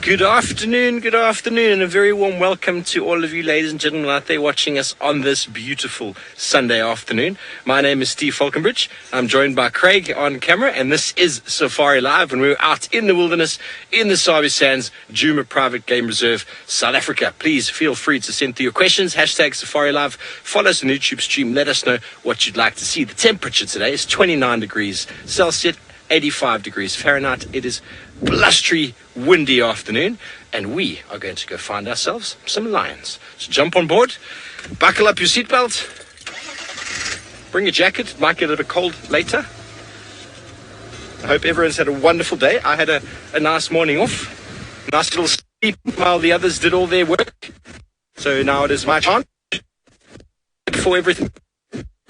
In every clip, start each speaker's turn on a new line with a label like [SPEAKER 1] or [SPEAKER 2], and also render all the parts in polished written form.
[SPEAKER 1] Good afternoon, and a very warm welcome to all of you ladies and gentlemen out there watching us on this beautiful Sunday afternoon. My name is Steve Falconbridge. I'm joined by Craig on camera, and this is Safari Live, and we're out in the wilderness, in the Sabi Sands, Djuma Private Game Reserve, South Africa. Please feel free to send through your questions, hashtag Safari Live, follow us on the YouTube stream, let us know what you'd like to see. The temperature today is 29 degrees Celsius, 85 degrees Fahrenheit. It is blustery, windy afternoon, and we are going to go find ourselves some lions. So jump on board, buckle up your seatbelt, bring a jacket. It might get a bit cold later. I hope everyone's had a wonderful day. I had a nice morning off, nice little sleep while the others did all their work. So now it is my chance for everything,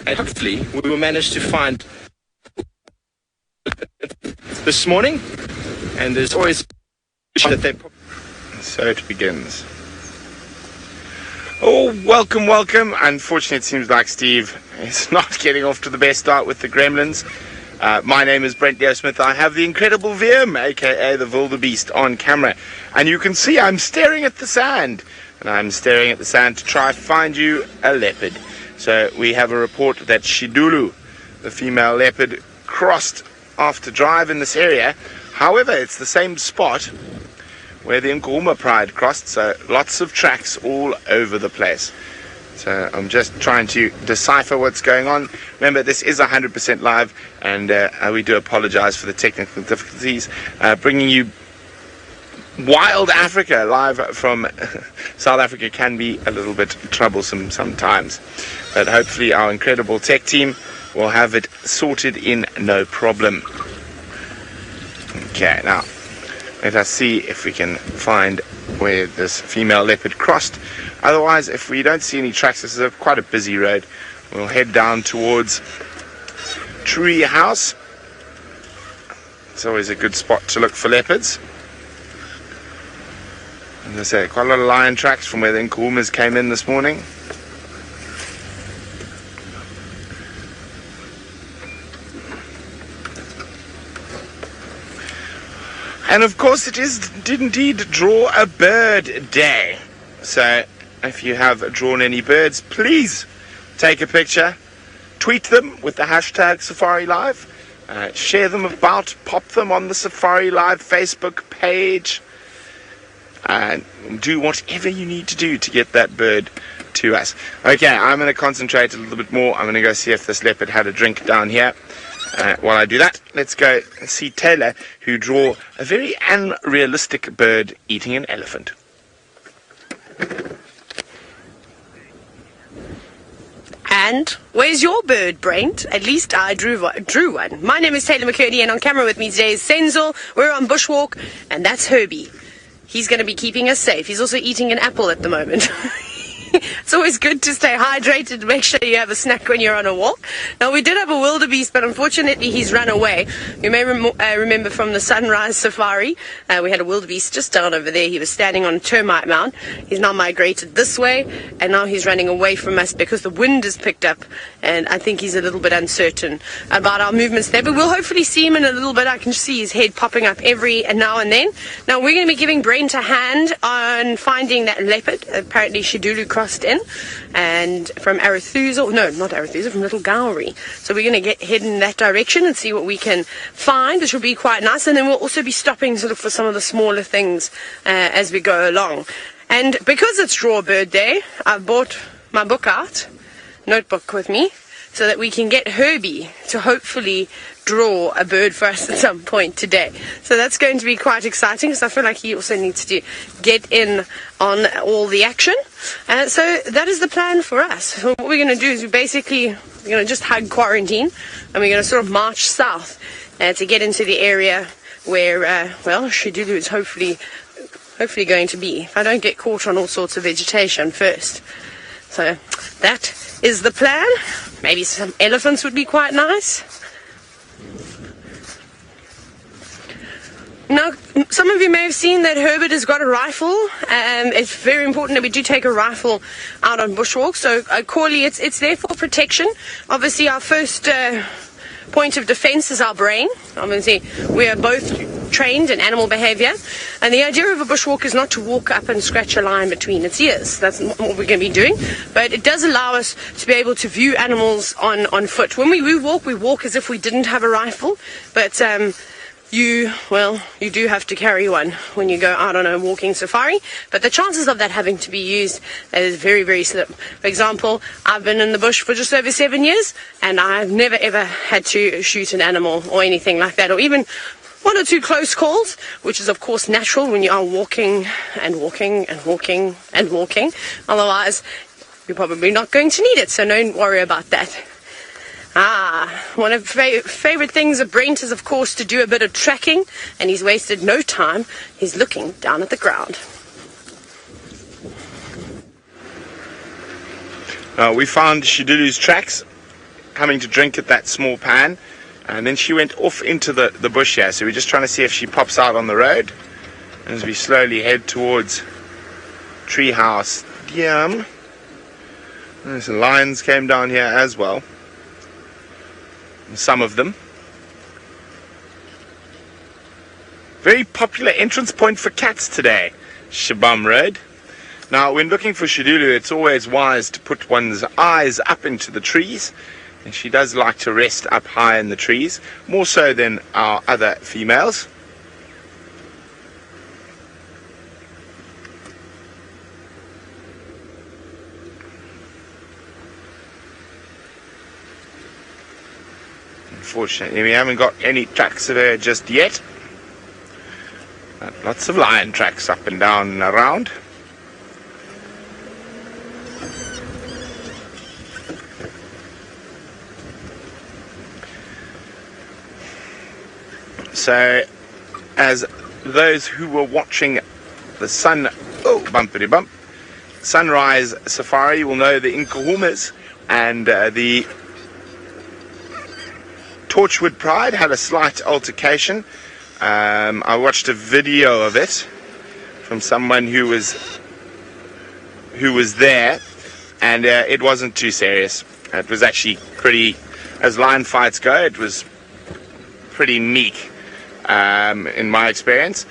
[SPEAKER 1] and hopefully we will manage to find this morning. And there's always that they...
[SPEAKER 2] So it begins. Oh, welcome. Unfortunately, it seems like Steve is not getting off to the best start with the gremlins. My name is Brent Leo Smith. I have the incredible Wiem, aka the Wildebeest, on camera. And you can see I'm staring at the sand. And I'm staring at the sand to try find you a leopard. So we have a report that Shidulu, the female leopard, crossed after drive in this area. However, it's the same spot where the Nkuhuma Pride crossed, so lots of tracks all over the place. So I'm just trying to decipher what's going on. Remember, this is 100% live, and we do apologize for the technical difficulties. Bringing you wild Africa live from South Africa can be a little bit troublesome sometimes. But hopefully our incredible tech team will have it sorted in no problem. Okay, now let us see if we can find where this female leopard crossed. Otherwise, if we don't see any tracks, this is quite a busy road. We'll head down towards Tree House. It's always a good spot to look for leopards. As I say, quite a lot of lion tracks from where the Nkuhumas came in this morning. And of course it did indeed draw a bird day. So if you have drawn any birds, please take a picture, tweet them with the hashtag Safari Live, share them about, pop them on the Safari Live Facebook page, and do whatever you need to do to get that bird to us. Okay, I'm going to concentrate a little bit more. I'm going to go see if this leopard had a drink down here. While I do that, let's go see Taylor, who drew a very unrealistic bird eating an elephant.
[SPEAKER 3] And where's your bird, Brent? At least I drew one. My name is Taylor McCurdy, and on camera with me today is Senzel. We're on bushwalk, and that's Herbie. He's going to be keeping us safe. He's also eating an apple at the moment. It's always good to stay hydrated, to make sure you have a snack when you're on a walk. Now, we did have a wildebeest, but unfortunately he's run away. You may remember from the sunrise safari, we had a wildebeest just down over there. He was standing on a termite mound. He's now migrated this way, and now he's running away from us because the wind has picked up, and I think he's a little bit uncertain about our movements there. But we'll hopefully see him in a little bit. I can see his head popping up every now and then. Now, we're going to be giving Brent a hand on finding that leopard. Apparently Shidulu crossed in, and from Arathusa, no, not Arathusa, from Little Gowrie. So we're going to head in that direction and see what we can find, which will be quite nice. And then we'll also be stopping to look for some of the smaller things as we go along. And because it's Draw Bird Day, I've brought my notebook with me, so that we can get Herbie to hopefully draw a bird for us at some point today. So that's going to be quite exciting, because I feel like he also needs to get in on all the action. So that is the plan for us. So what we're going to do is we're going to just hug quarantine, and we're going to sort of march south to get into the area where, Shidulu is hopefully going to be, if I don't get caught on all sorts of vegetation first. So that is the plan. Maybe some elephants would be quite nice. Now, some of you may have seen that Herbert has got a rifle. It's very important that we do take a rifle out on bushwalks. So, Corley, it's there for protection. Obviously, our first point of defense is our brain. Obviously, we are both trained in animal behavior. And the idea of a bushwalk is not to walk up and scratch a line between its ears. That's not what we're going to be doing. But it does allow us to be able to view animals on foot. When we walk as if we didn't have a rifle. But you do have to carry one when you go out on a walking safari, but the chances of that having to be used is very, very slim. For example, I've been in the bush for just over 7 years, and I've never ever had to shoot an animal or anything like that, or even one or two close calls, which is of course natural when you are walking and walking and walking and walking. Otherwise, you're probably not going to need it, so don't worry about that. One of the favorite things of Brent is, of course, to do a bit of tracking, and he's wasted no time. He's looking down at the ground.
[SPEAKER 2] We found Shidulu's tracks coming to drink at that small pan, and then she went off into the bush here, so we're just trying to see if she pops out on the road as we slowly head towards Treehouse Djuma. Some lions came down here as well. Some of them. Very popular entrance point for cats today, Shabam Road. Now, when looking for Shidulu, it's always wise to put one's eyes up into the trees, and she does like to rest up high in the trees, more so than our other females. Unfortunately, we haven't got any tracks of her just yet. But lots of lion tracks up and down and around. So, as those who were watching the sunrise safari will know, the Nkuhumas and the Torchwood Pride had a slight altercation. I watched a video of it from someone who was there, and it wasn't too serious. It was actually pretty, as lion fights go, it was pretty meek in my experience.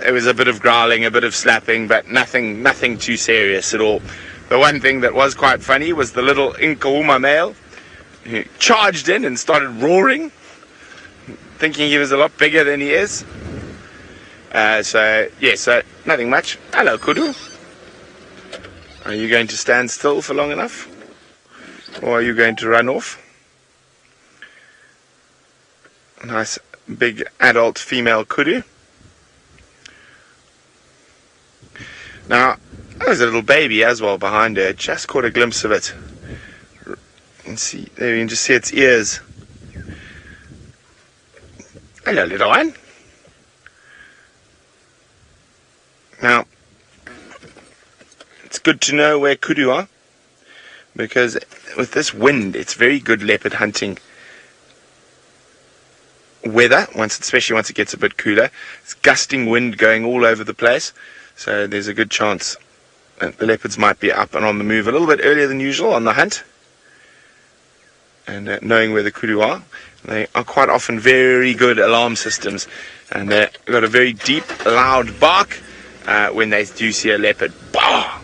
[SPEAKER 2] It was a bit of growling, a bit of slapping, but nothing too serious at all. The one thing that was quite funny was the little Nkuhuma male who charged in and started roaring, thinking he was a lot bigger than he is. So nothing much. Hello, Kudu. Are you going to stand still for long enough? Or are you going to run off? Nice big adult female kudu. Now, there's a little baby as well behind her. Just caught a glimpse of it. You can see, there you can just see its ears. Hello, little one. Now, it's good to know where kudu are, because with this wind, it's very good leopard hunting weather, especially once it gets a bit cooler. It's gusting wind going all over the place, so there's a good chance that the leopards might be up and on the move a little bit earlier than usual on the hunt. And knowing where the kudu are, they are quite often very good alarm systems, and they've got a very deep, loud bark when they do see a leopard. Bah!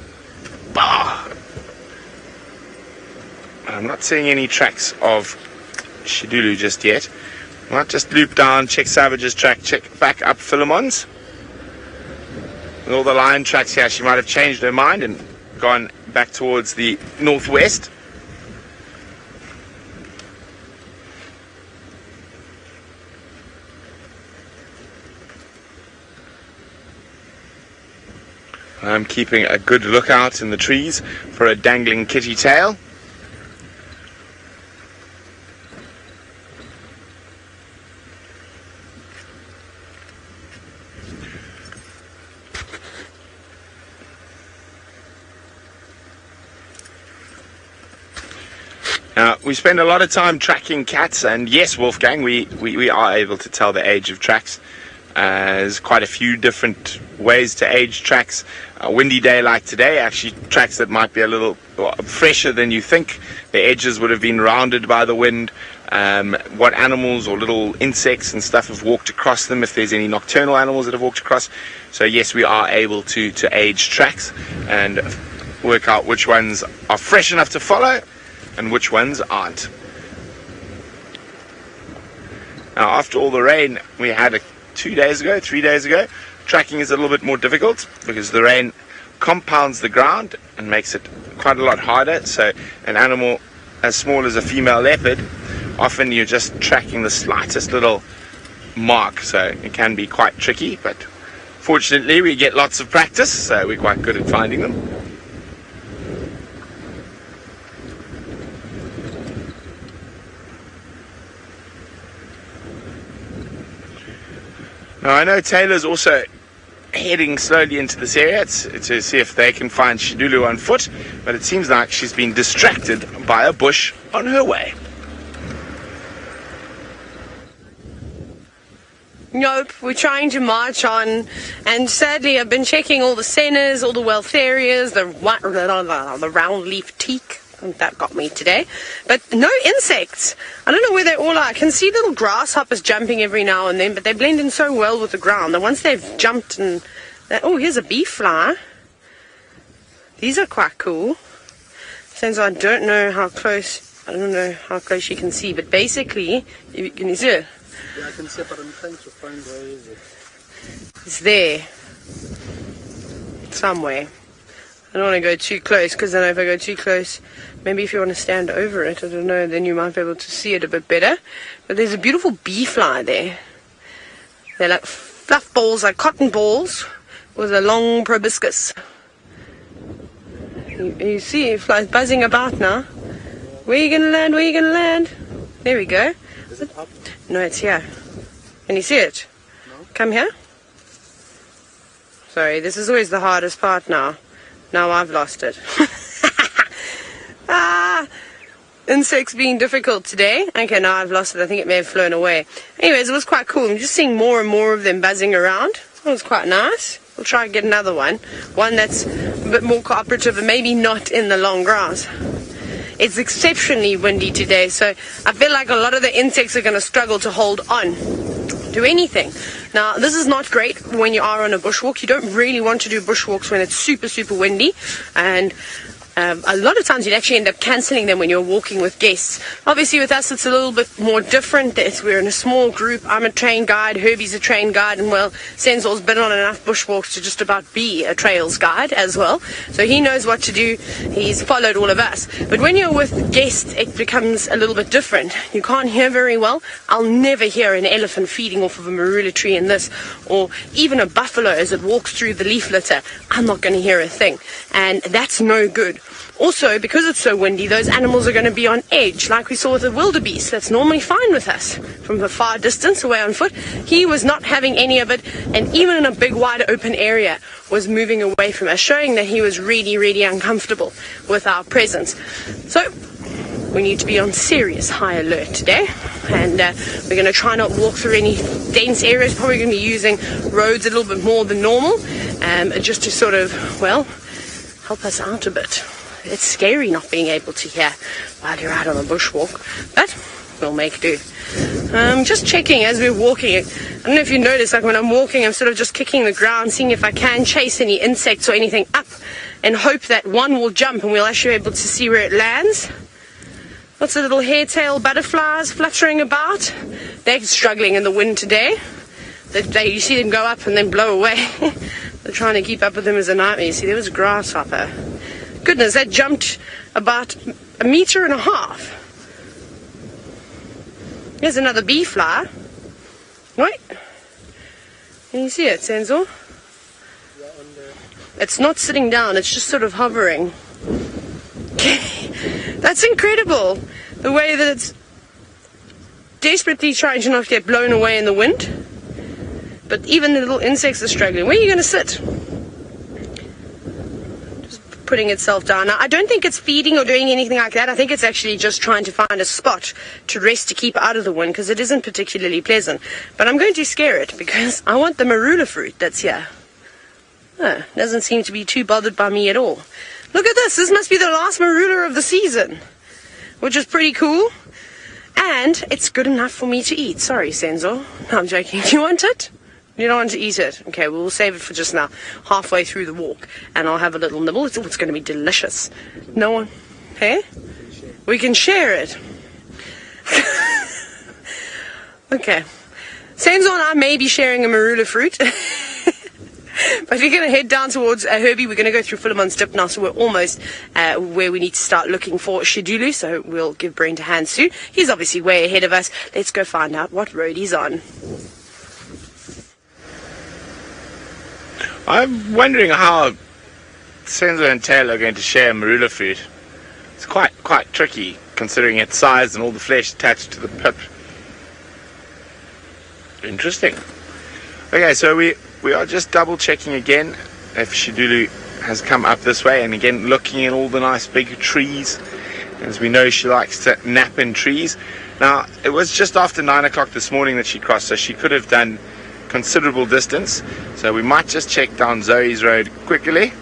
[SPEAKER 2] Bah! I'm not seeing any tracks of Shidulu just yet. Might just loop down, check Savage's track, check back up Philemon's. With all the lion tracks here, she might have changed her mind and gone back towards the northwest. I'm keeping a good lookout in the trees for a dangling kitty tail. Now, we spend a lot of time tracking cats, and yes, Wolfgang, we are able to tell the age of tracks. There's quite a few different ways to age tracks. A windy day like today, actually tracks that might be a little fresher than you think. The edges would have been rounded by the wind. what animals or little insects and stuff have walked across them, if there's any nocturnal animals that have walked across. So yes, we are able to age tracks and work out which ones are fresh enough to follow and which ones aren't. Now, after all the rain we had 3 days ago, tracking is a little bit more difficult because the rain compounds the ground and makes it quite a lot harder. So an animal as small as a female leopard, often you're just tracking the slightest little mark, so it can be quite tricky, but fortunately we get lots of practice, so we're quite good at finding them. Now, I know Taylor's also heading slowly into this area to see if they can find Shidulu on foot, but it seems like she's been distracted by a bush on her way.
[SPEAKER 3] Nope, we're trying to march on, and sadly I've been checking all the centers, all the wealth areas, the round leaf teak. That got me today, but no insects. I don't know where they all are. I can see little grasshoppers jumping every now and then, but they blend in so well with the ground. And once they've jumped and oh, here's a bee fly. These are quite cool. Since I don't know how close you can see, but basically, can you see it?
[SPEAKER 4] Yeah, I can see it, but I'm trying to find where is it.
[SPEAKER 3] It's there somewhere. I don't want to go too close, because I know if I go too close, maybe if you want to stand over it, I don't know, then you might be able to see it a bit better. But there's a beautiful bee fly there. They're like fluff balls, like cotton balls, with a long proboscis. You see it flies buzzing about now. Where are you going to land? Where are you going to land? There we go.
[SPEAKER 4] Is it up?
[SPEAKER 3] No, it's here. Can you see it?
[SPEAKER 4] No.
[SPEAKER 3] Come here. Sorry, this is always the hardest part now. Now I've lost it. Insects being difficult today. Okay, now I've lost it. I think it may have flown away. Anyways, it was quite cool. I'm just seeing more and more of them buzzing around. It was quite nice. We'll try and get another one. One that's a bit more cooperative and maybe not in the long grass. It's exceptionally windy today, so I feel like a lot of the insects are going to struggle to hold on to anything. Now, this is not great when you are on a bushwalk. You don't really want to do bushwalks when it's super, super windy, and a lot of times you'd actually end up cancelling them when you're walking with guests. Obviously with us it's a little bit more different. We're in a small group. I'm a trained guide, Herbie's a trained guide, and well, Sensor's been on enough bushwalks to just about be a trails guide as well. So he knows what to do. He's followed all of us. But when you're with guests, it becomes a little bit different. You can't hear very well. I'll never hear an elephant feeding off of a marula tree in this, or even a buffalo as it walks through the leaf litter. I'm not going to hear a thing, and that's no good. Also, because it's so windy, those animals are going to be on edge, like we saw with the wildebeest. That's normally fine with us from a far distance away on foot. He was not having any of it, and even in a big wide open area was moving away from us, showing that he was really, really uncomfortable with our presence. So we need to be on serious high alert today, and we're going to try not walk through any dense areas. Probably going to be using roads a little bit more than normal, just to sort of, well, help us out a bit. It's scary not being able to hear while you're out on a bushwalk, but we'll make do. Just checking as we're walking. I don't know if you notice, like when I'm walking, I'm sort of just kicking the ground, seeing if I can chase any insects or anything up, and hope that one will jump and we'll actually be able to see where it lands. Lots of little hairtail butterflies fluttering about. They're struggling in the wind today. You see them go up and then blow away. They're trying to keep up with them as a nightmare. You see, there was a grasshopper. Goodness, that jumped about 1.5 meters. Here's another bee fly. Right? Can you see it, Senzo?
[SPEAKER 4] Yeah, on there.
[SPEAKER 3] It's not sitting down, it's just sort of hovering. That's incredible. The way that it's desperately trying to not get blown away in the wind. But even the little insects are struggling. Where are you going to sit? Putting itself down. Now, I don't think it's feeding or doing anything like that. I think it's actually just trying to find a spot to rest, to keep out of the wind, because it isn't particularly pleasant. But I'm going to scare it because I want the marula fruit that's here. Doesn't seem to be too bothered by me at all. Look at this. This must be the last marula of the season, which is pretty cool. And it's good enough for me to eat. Sorry, Senzo. No, I'm joking. Do you want it? You don't want to eat it? Okay, we'll save it for just now, halfway through the walk, and I'll have a little nibble. It's going to be delicious. No one... Hey? We can share it. Okay. Senzo and I may be sharing a marula fruit. But we're going to head down towards Herbie. We're going to go through Philemon's Dip now, so we're almost where we need to start looking for Shidulu. So we'll give Brent a hand soon. He's obviously way ahead of us. Let's go find out what road he's on.
[SPEAKER 2] I'm wondering how Senzo and Taylor are going to share marula fruit. It's quite tricky, considering its size and all the flesh attached to the pip. Interesting. Okay, so we are just double checking again if Shidulu has come up this way, and again looking at all the nice big trees. As we know, she likes to nap in trees. Now, it was just after 9 o'clock this morning that she crossed, so she could have done considerable distance. So we might just check down Zoe's road quickly.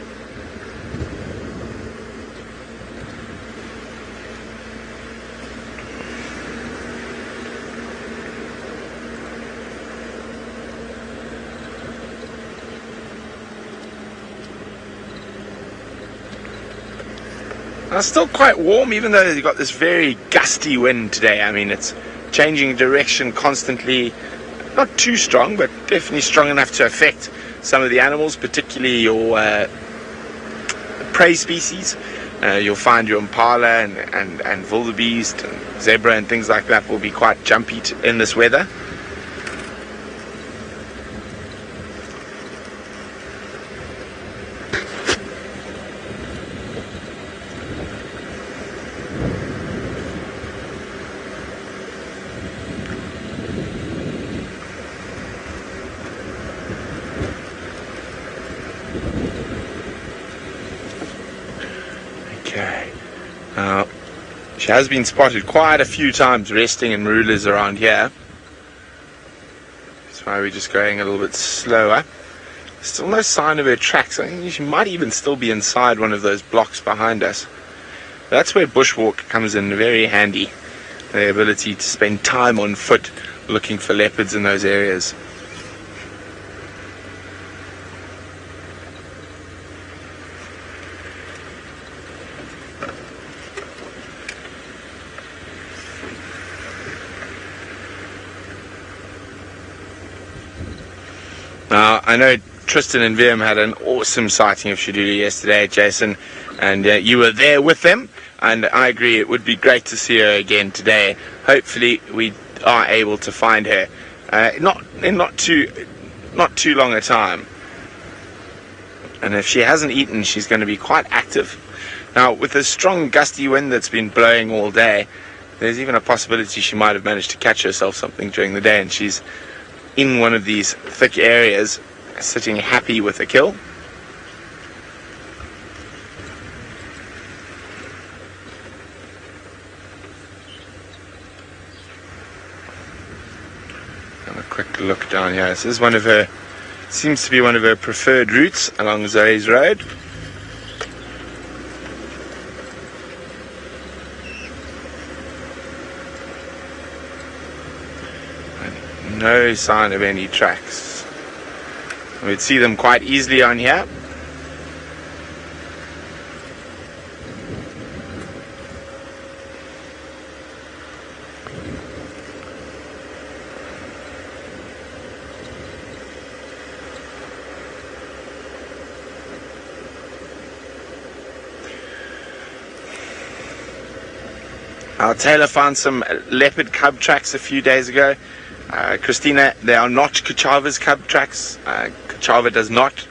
[SPEAKER 2] It's still quite warm, even though you've got this very gusty wind today. I mean, it's changing direction constantly. Not too strong, but definitely strong enough to affect some of the animals, particularly your prey species. You'll find your Impala and wildebeest and zebra and things like that will be quite jumpy in this weather. She has been spotted quite a few times resting in marulas around here. That's why we're just going a little bit slower. Still no sign of her tracks. I think she might even still be inside one of those blocks behind us. That's where bushwalk comes in very handy. The ability to spend time on foot looking for leopards in those areas. Now, I know Tristan and Viam had an awesome sighting of Shidulu yesterday, Jason, and you were there with them, and I agree it would be great to see her again today. Hopefully we are able to find her not too long a time. And if she hasn't eaten, she's going to be quite active. Now, with the strong gusty wind that's been blowing all day, there's even a possibility she might have managed to catch herself something during the day, and she's in one of these thick areas, sitting happy with a kill. Have a quick look down here. This is one of her, seems to be one of her preferred routes along Zoe's road. No sign of any tracks. We'd see them quite easily on here. Our Taylor found some leopard cub tracks a few days ago. Christina, they are not Kuchava's cub tracks. Kuchava does not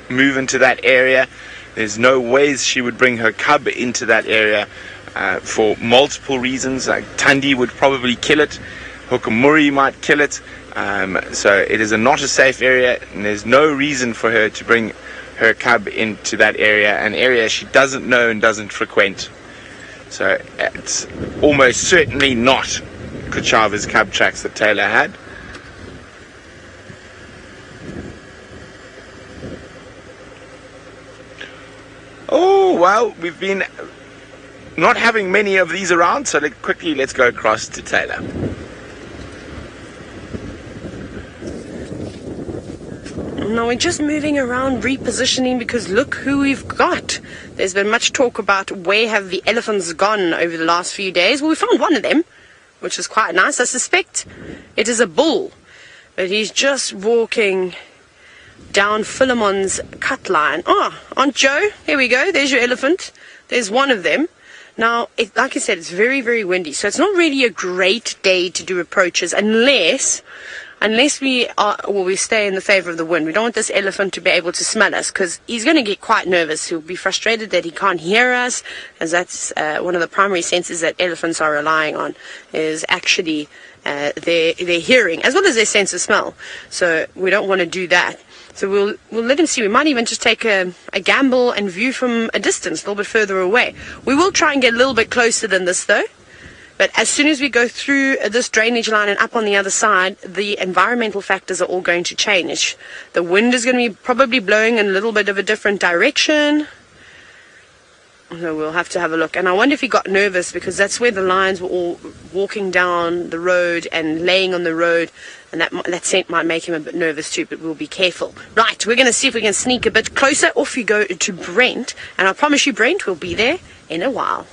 [SPEAKER 2] move into that area. There's no ways she would bring her cub into that area for multiple reasons. Tandi would probably kill it. Hukamuri might kill it. So it is not a safe area, and there's no reason for her to bring her cub into that area, an area she doesn't know and doesn't frequent. So it's almost certainly not Kuchava's cub tracks that Taylor had. Oh, well, we've been not having many of these around, so let's go across to Taylor.
[SPEAKER 3] No, we're just moving around, repositioning, because look who we've got. There's been much talk about where have the elephants gone over the last few days. Well, we found one of them, which is quite nice. I suspect it is a bull, but he's just walking down Philemon's cut line. Oh, Aunt Joe, here we go. There's your elephant. There's one of them. Now, like I said, it's very, very windy, so it's not really a great day to do approaches unless we stay in the favor of the wind. We don't want this elephant to be able to smell us, because he's going to get quite nervous. He'll be frustrated that he can't hear us, as that's one of the primary senses that elephants are relying on, is actually their hearing as well as their sense of smell. So we don't want to do that. So we'll let him see. We might even just take a gamble and view from a distance, a little bit further away. We will try and get a little bit closer than this, though. But as soon as we go through this drainage line and up on the other side, the environmental factors are all going to change. The wind is going to be probably blowing in a little bit of a different direction. So we'll have to have a look. And I wonder if he got nervous, because that's where the lions were all walking down the road and laying on the road. And that scent might make him a bit nervous too, but we'll be careful. Right, we're going to see if we can sneak a bit closer. Off we go to Brent. And I promise you, Brent, we'll be there in a while.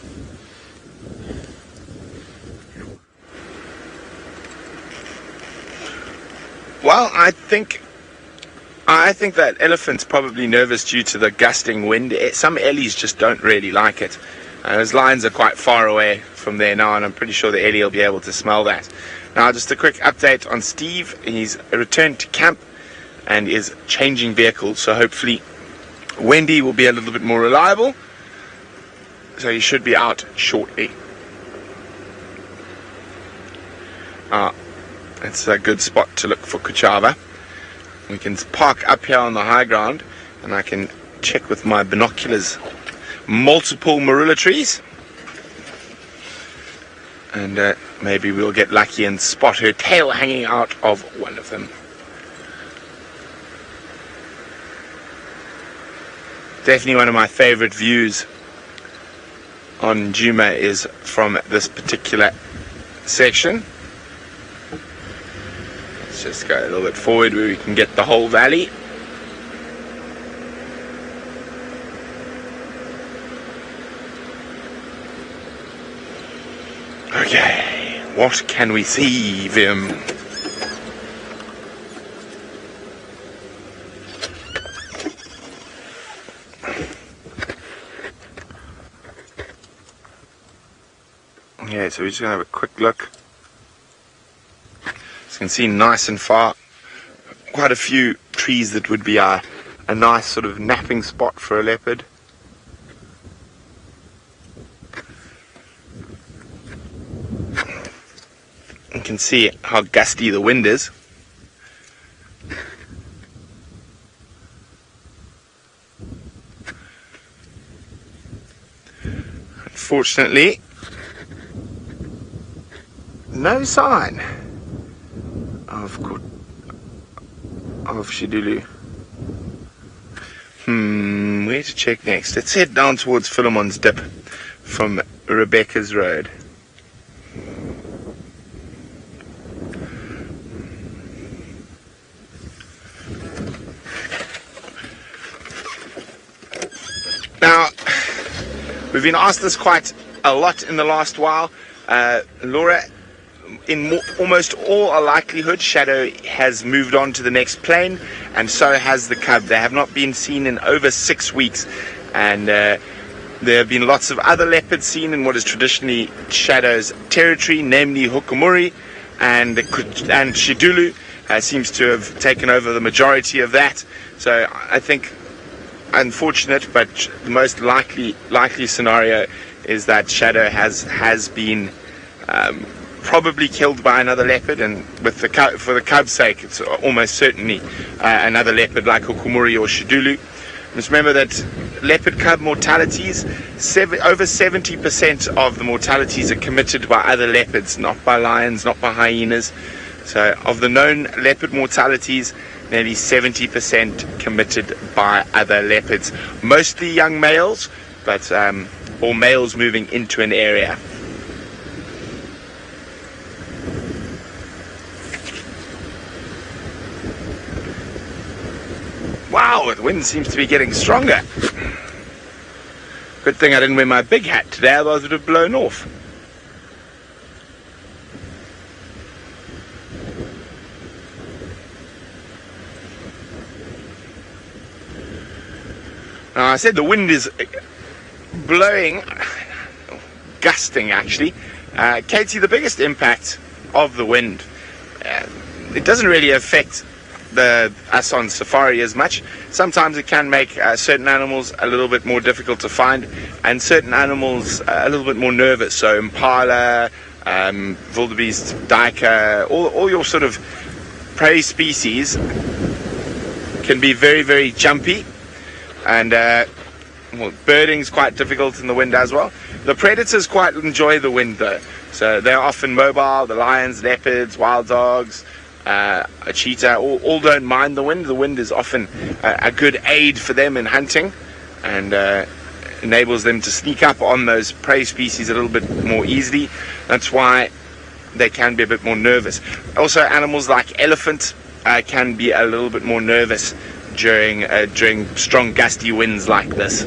[SPEAKER 2] Well, I think that elephant's probably nervous due to the gusting wind. Some ellies just don't really like it. Those lions are quite far away from there now, and I'm pretty sure the ellie will be able to smell that. Now, just a quick update on Steve. He's returned to camp and is changing vehicles, so hopefully Wendy will be a little bit more reliable. So he should be out shortly. It's a good spot to look for Kuchava. We can park up here on the high ground, and I can check with my binoculars multiple marula trees, and maybe we'll get lucky and spot her tail hanging out of one of them. Definitely one of my favorite views on Djuma is from this particular section. Let's just go a little bit forward where we can get the whole valley. Okay, what can we see, Vim? Okay, so we're just going to have a quick look. As you can see, nice and far, quite a few trees that would be a nice sort of napping spot for a leopard. You can see how gusty the wind is. Unfortunately, no sign of Shidulu. Where to check next? Let's head down towards Philemon's Dip from Rebecca's Road. Now, we've been asked this quite a lot in the last while. Laura, in almost all likelihood, Shadow has moved on to the next plane, and so has the cub. They have not been seen in over 6 weeks, and there have been lots of other leopards seen in what is traditionally Shadow's territory, namely Hukumuri, and Shidulu seems to have taken over the majority of that. So I think, unfortunate, but the most likely scenario is that Shadow has been probably killed by another leopard, and for the cub's sake, it's almost certainly another leopard like Hukumuri or Shidulu. Just remember that leopard cub mortalities, over 70% of the mortalities are committed by other leopards, not by lions, not by hyenas. So of the known leopard mortalities, nearly 70% committed by other leopards, mostly young males, but or males moving into an area. Wow, the wind seems to be getting stronger. Good thing I didn't wear my big hat today, otherwise it would have blown off. Now, I said the wind is blowing, gusting actually. Katie, the biggest impact of the wind, it doesn't really affect us on safari as much. Sometimes it can make certain animals a little bit more difficult to find, and certain animals a little bit more nervous. So Impala, wildebeest, duiker, all your sort of prey species can be very, very jumpy, and birding's quite difficult in the wind as well. The predators quite enjoy the wind though, so they're often mobile. The lions, leopards, wild dogs, a cheetah, all don't mind the wind. The wind is often a good aid for them in hunting, and enables them to sneak up on those prey species a little bit more easily. That's why they can be a bit more nervous. Also, animals like elephant can be a little bit more nervous during strong gusty winds like this.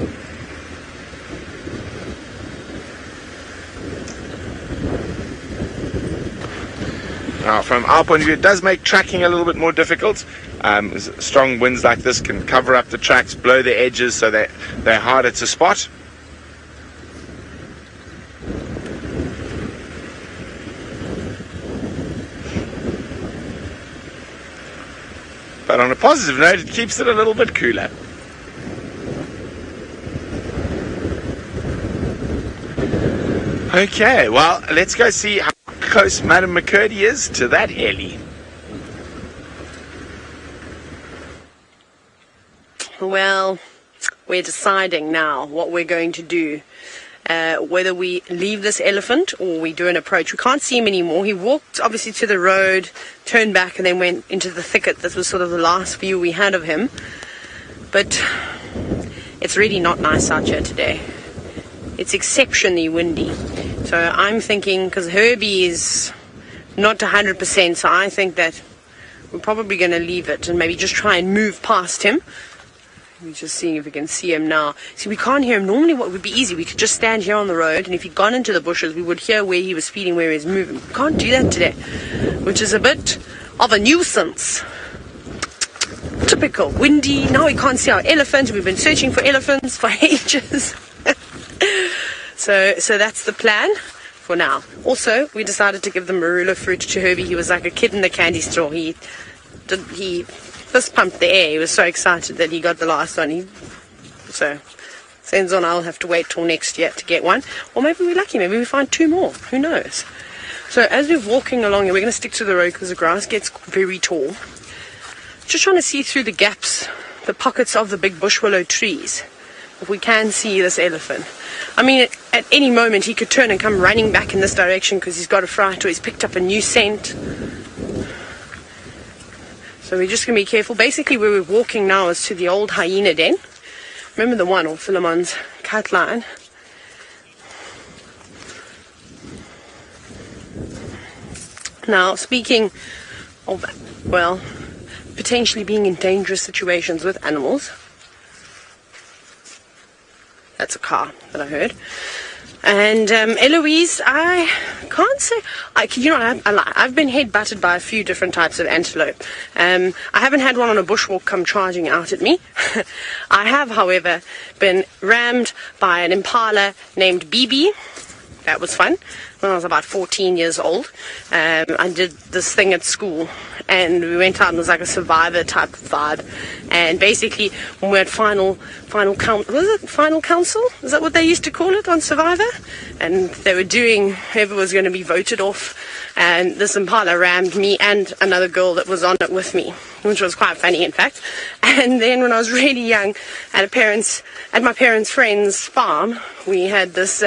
[SPEAKER 2] Now, from our point of view, it does make tracking a little bit more difficult. Strong winds like this can cover up the tracks, blow the edges, so they're harder to spot. But on a positive note, it keeps it a little bit cooler. Okay, well, let's go see how close Madam McCurdy is to that heli.
[SPEAKER 3] Well, we're deciding now what we're going to do. Whether we leave this elephant or we do an approach. We can't see him anymore. He walked obviously to the road, turned back, and then went into the thicket. This was sort of the last view we had of him. But it's really not nice out here today. It's exceptionally windy. So I'm thinking, because Herbie is not 100%, so I think that we're probably going to leave it and maybe just try and move past him. We're just seeing if we can see him now. See, we can't hear him. Normally what would be easy, we could just stand here on the road, and if he'd gone into the bushes, we would hear where he was feeding, where he was moving. We can't do that today, which is a bit of a nuisance. Typical. Windy. Now we can't see our elephant. We've been searching for elephants for ages. So that's the plan for now. Also, we decided to give the marula fruit to Herbie. He was like a kid in the candy store. He fist pumped the air. He was so excited that he got the last one. So Senzo and I'll have to wait till next year to get one. Or maybe we're lucky. Maybe we find two more. Who knows? So as we're walking along, and we're going to stick to the road because the grass gets very tall. Just trying to see through the gaps, the pockets of the big bush willow trees, if we can see this elephant. I mean, at any moment he could turn and come running back in this direction because he's got a fright or he's picked up a new scent. So we're just going to be careful. Basically, where we're walking now is to the old hyena den. Remember the one, or Philemon's cat line. Now, speaking of, well, potentially being in dangerous situations with animals. That's a car that I heard. And Eloise, I can't say, I've been head-butted by a few different types of antelope. I haven't had one on a bushwalk come charging out at me. I have, however, been rammed by an impala named BB. That was fun. When I was about 14 years old, I did this thing at school, and we went out and it was like a survivor type of vibe. And basically, when we had final count, was it final council? Is that what they used to call it on Survivor? And they were doing whoever was going to be voted off. And this impala rammed me and another girl that was on it with me, which was quite funny, in fact. And then when I was really young, at my parents' friend's farm, we had this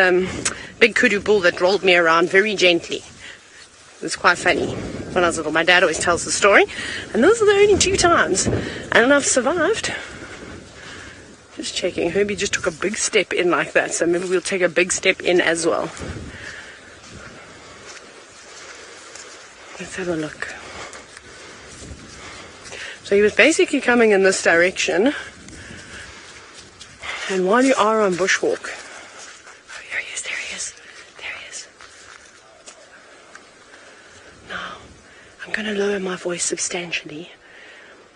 [SPEAKER 3] big kudu bull that rolled me around very gently. It was quite funny when I was little. My dad always tells the story, and those are the only 2 times, and I've survived. Just checking. Herbie just took a big step in like that, so maybe we'll take a big step in as well. Let's have a look. So he was basically coming in this direction. And while you are on bushwalk... Oh, there he is, there he is. There he is. Now, I'm going to lower my voice substantially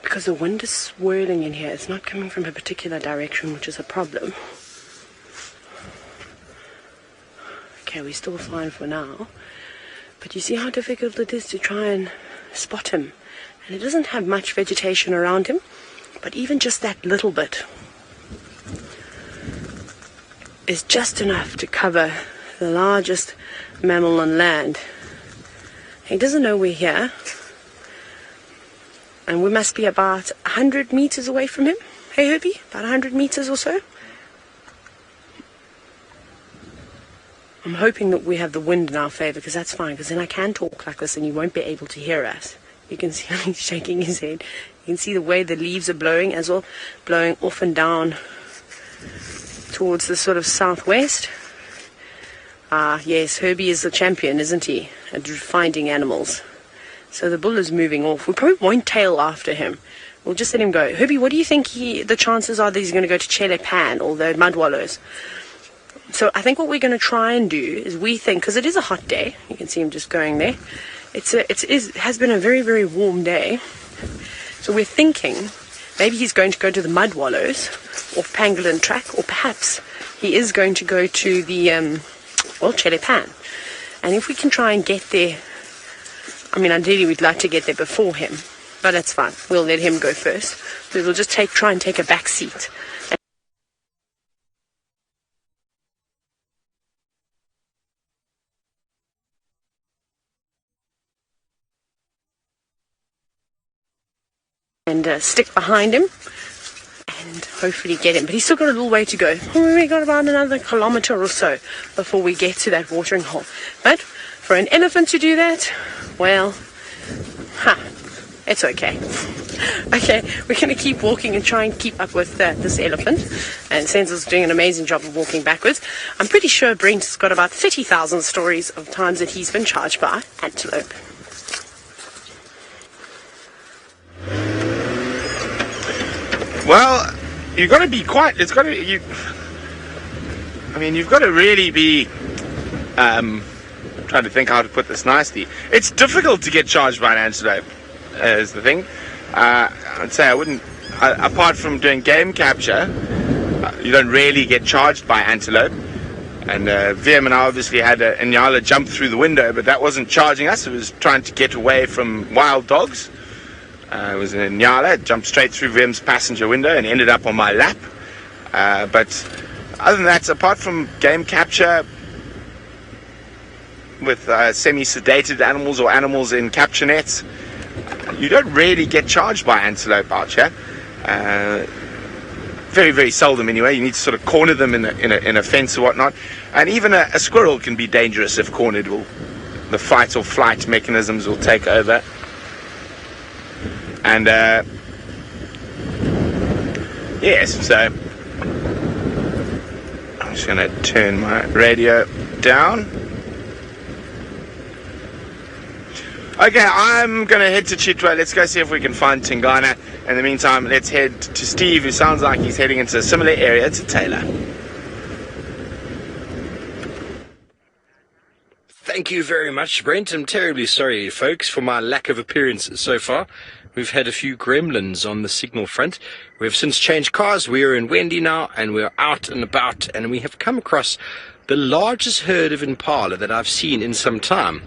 [SPEAKER 3] because the wind is swirling in here. It's not coming from a particular direction, which is a problem. Okay, we're still fine for now. But you see how difficult it is to try and spot him. And it doesn't have much vegetation around him, but even just that little bit is just enough to cover the largest mammal on land. He doesn't know we're here. And we must be about 100 meters away from him. Hey, Herbie? About 100 meters or so. I'm hoping that we have the wind in our favor, because that's fine, because then I can talk like this and you won't be able to hear us. You can see how he's shaking his head. You can see the way the leaves are blowing as well, blowing off and down towards the sort of southwest. Ah, yes, Herbie is the champion, isn't he, at finding animals. So the bull is moving off. We probably won't tail after him. We'll just let him go. Herbie, what do you think the chances are that he's going to go to Chele Pan or the mud wallows? So I think what we're going to try and do is we think, because it is a hot day, you can see him just going there. It has been a very, very warm day. So we're thinking maybe he's going to go to the mud wallows off Pangolin Track, or perhaps he is going to go to the, Chele Pan. And if we can try and get there, I mean, ideally we'd like to get there before him, but that's fine. We'll let him go first. So we'll just try and take a back seat. And stick behind him and hopefully get him. But he's still got a little way to go. We got about another kilometer or so before we get to that watering hole. But for an elephant to do that, well, it's okay. Okay, we're going to keep walking and try and keep up with this elephant. And Senzel's doing an amazing job of walking backwards. I'm pretty sure Brent's got about 30,000 stories of times that he's been charged by antelope.
[SPEAKER 2] Well, you've got to be quite, you've got to really be, trying to think how to put this nicely. It's difficult to get charged by an antelope, is the thing. I'd say I wouldn't, apart from doing game capture, you don't really get charged by antelope. And VM and I obviously had a Nyala jump through the window, but that wasn't charging us, it was trying to get away from wild dogs. It was in Nyala, jumped straight through VM's passenger window and ended up on my lap. But other than that, apart from game capture with semi-sedated animals or animals in capture nets, you don't really get charged by antelope out here. Very, very seldom anyway. You need to sort of corner them in a fence or whatnot. And even a squirrel can be dangerous if cornered. The fight or flight mechanisms will take over. And yes, so I'm just going to turn my radio down. Okay, I'm going to head to Chitwa. Let's go see if we can find Tingana. In the meantime, let's head to Steve, who sounds like he's heading into a similar area to Taylor.
[SPEAKER 1] Thank you very much, Brent. I'm terribly sorry, folks, for my lack of appearance so far. We've had a few gremlins on the signal front. We have since changed cars. We are in Wendy now, and we're out and about, and we have come across the largest herd of Impala that I've seen in some time.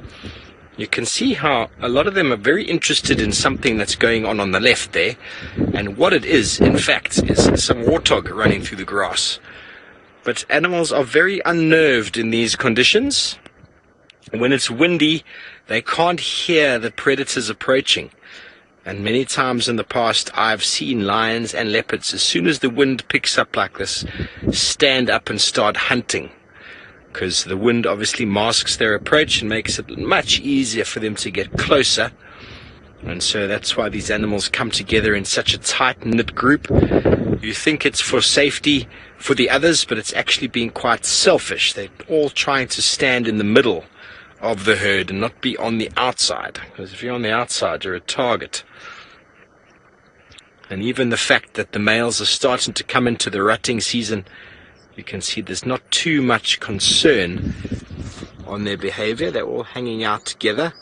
[SPEAKER 1] You can see how a lot of them are very interested in something that's going on the left there, and what it is, in fact, is some warthog running through the grass. But animals are very unnerved in these conditions. When it's windy, they can't hear the predators approaching. And many times in the past, I've seen lions and leopards, as soon as the wind picks up like this, stand up and start hunting. Because the wind obviously masks their approach and makes it much easier for them to get closer. And so that's why these animals come together in such a tight-knit group. You think it's for safety for the others, but it's actually being quite selfish. They're all trying to stand in the middle of the herd and not be on the outside, because if you're on the outside, you're a target. And even the fact that the males are starting to come into the rutting season, you can see there's not too much concern on their behavior. They're all hanging out together.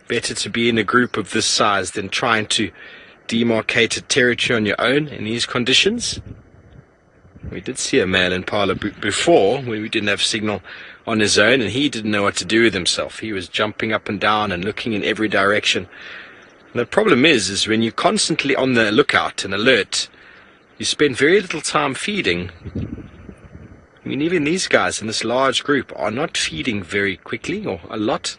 [SPEAKER 1] Better to be in a group of this size than trying to demarcate a territory on your own in these conditions. We did see a male impala before when we didn't have signal on his own, and he didn't know what to do with himself. He was jumping up and down and looking in every direction. And the problem is when you're constantly on the lookout and alert, you spend very little time feeding. I mean, even these guys in this large group are not feeding very quickly or a lot,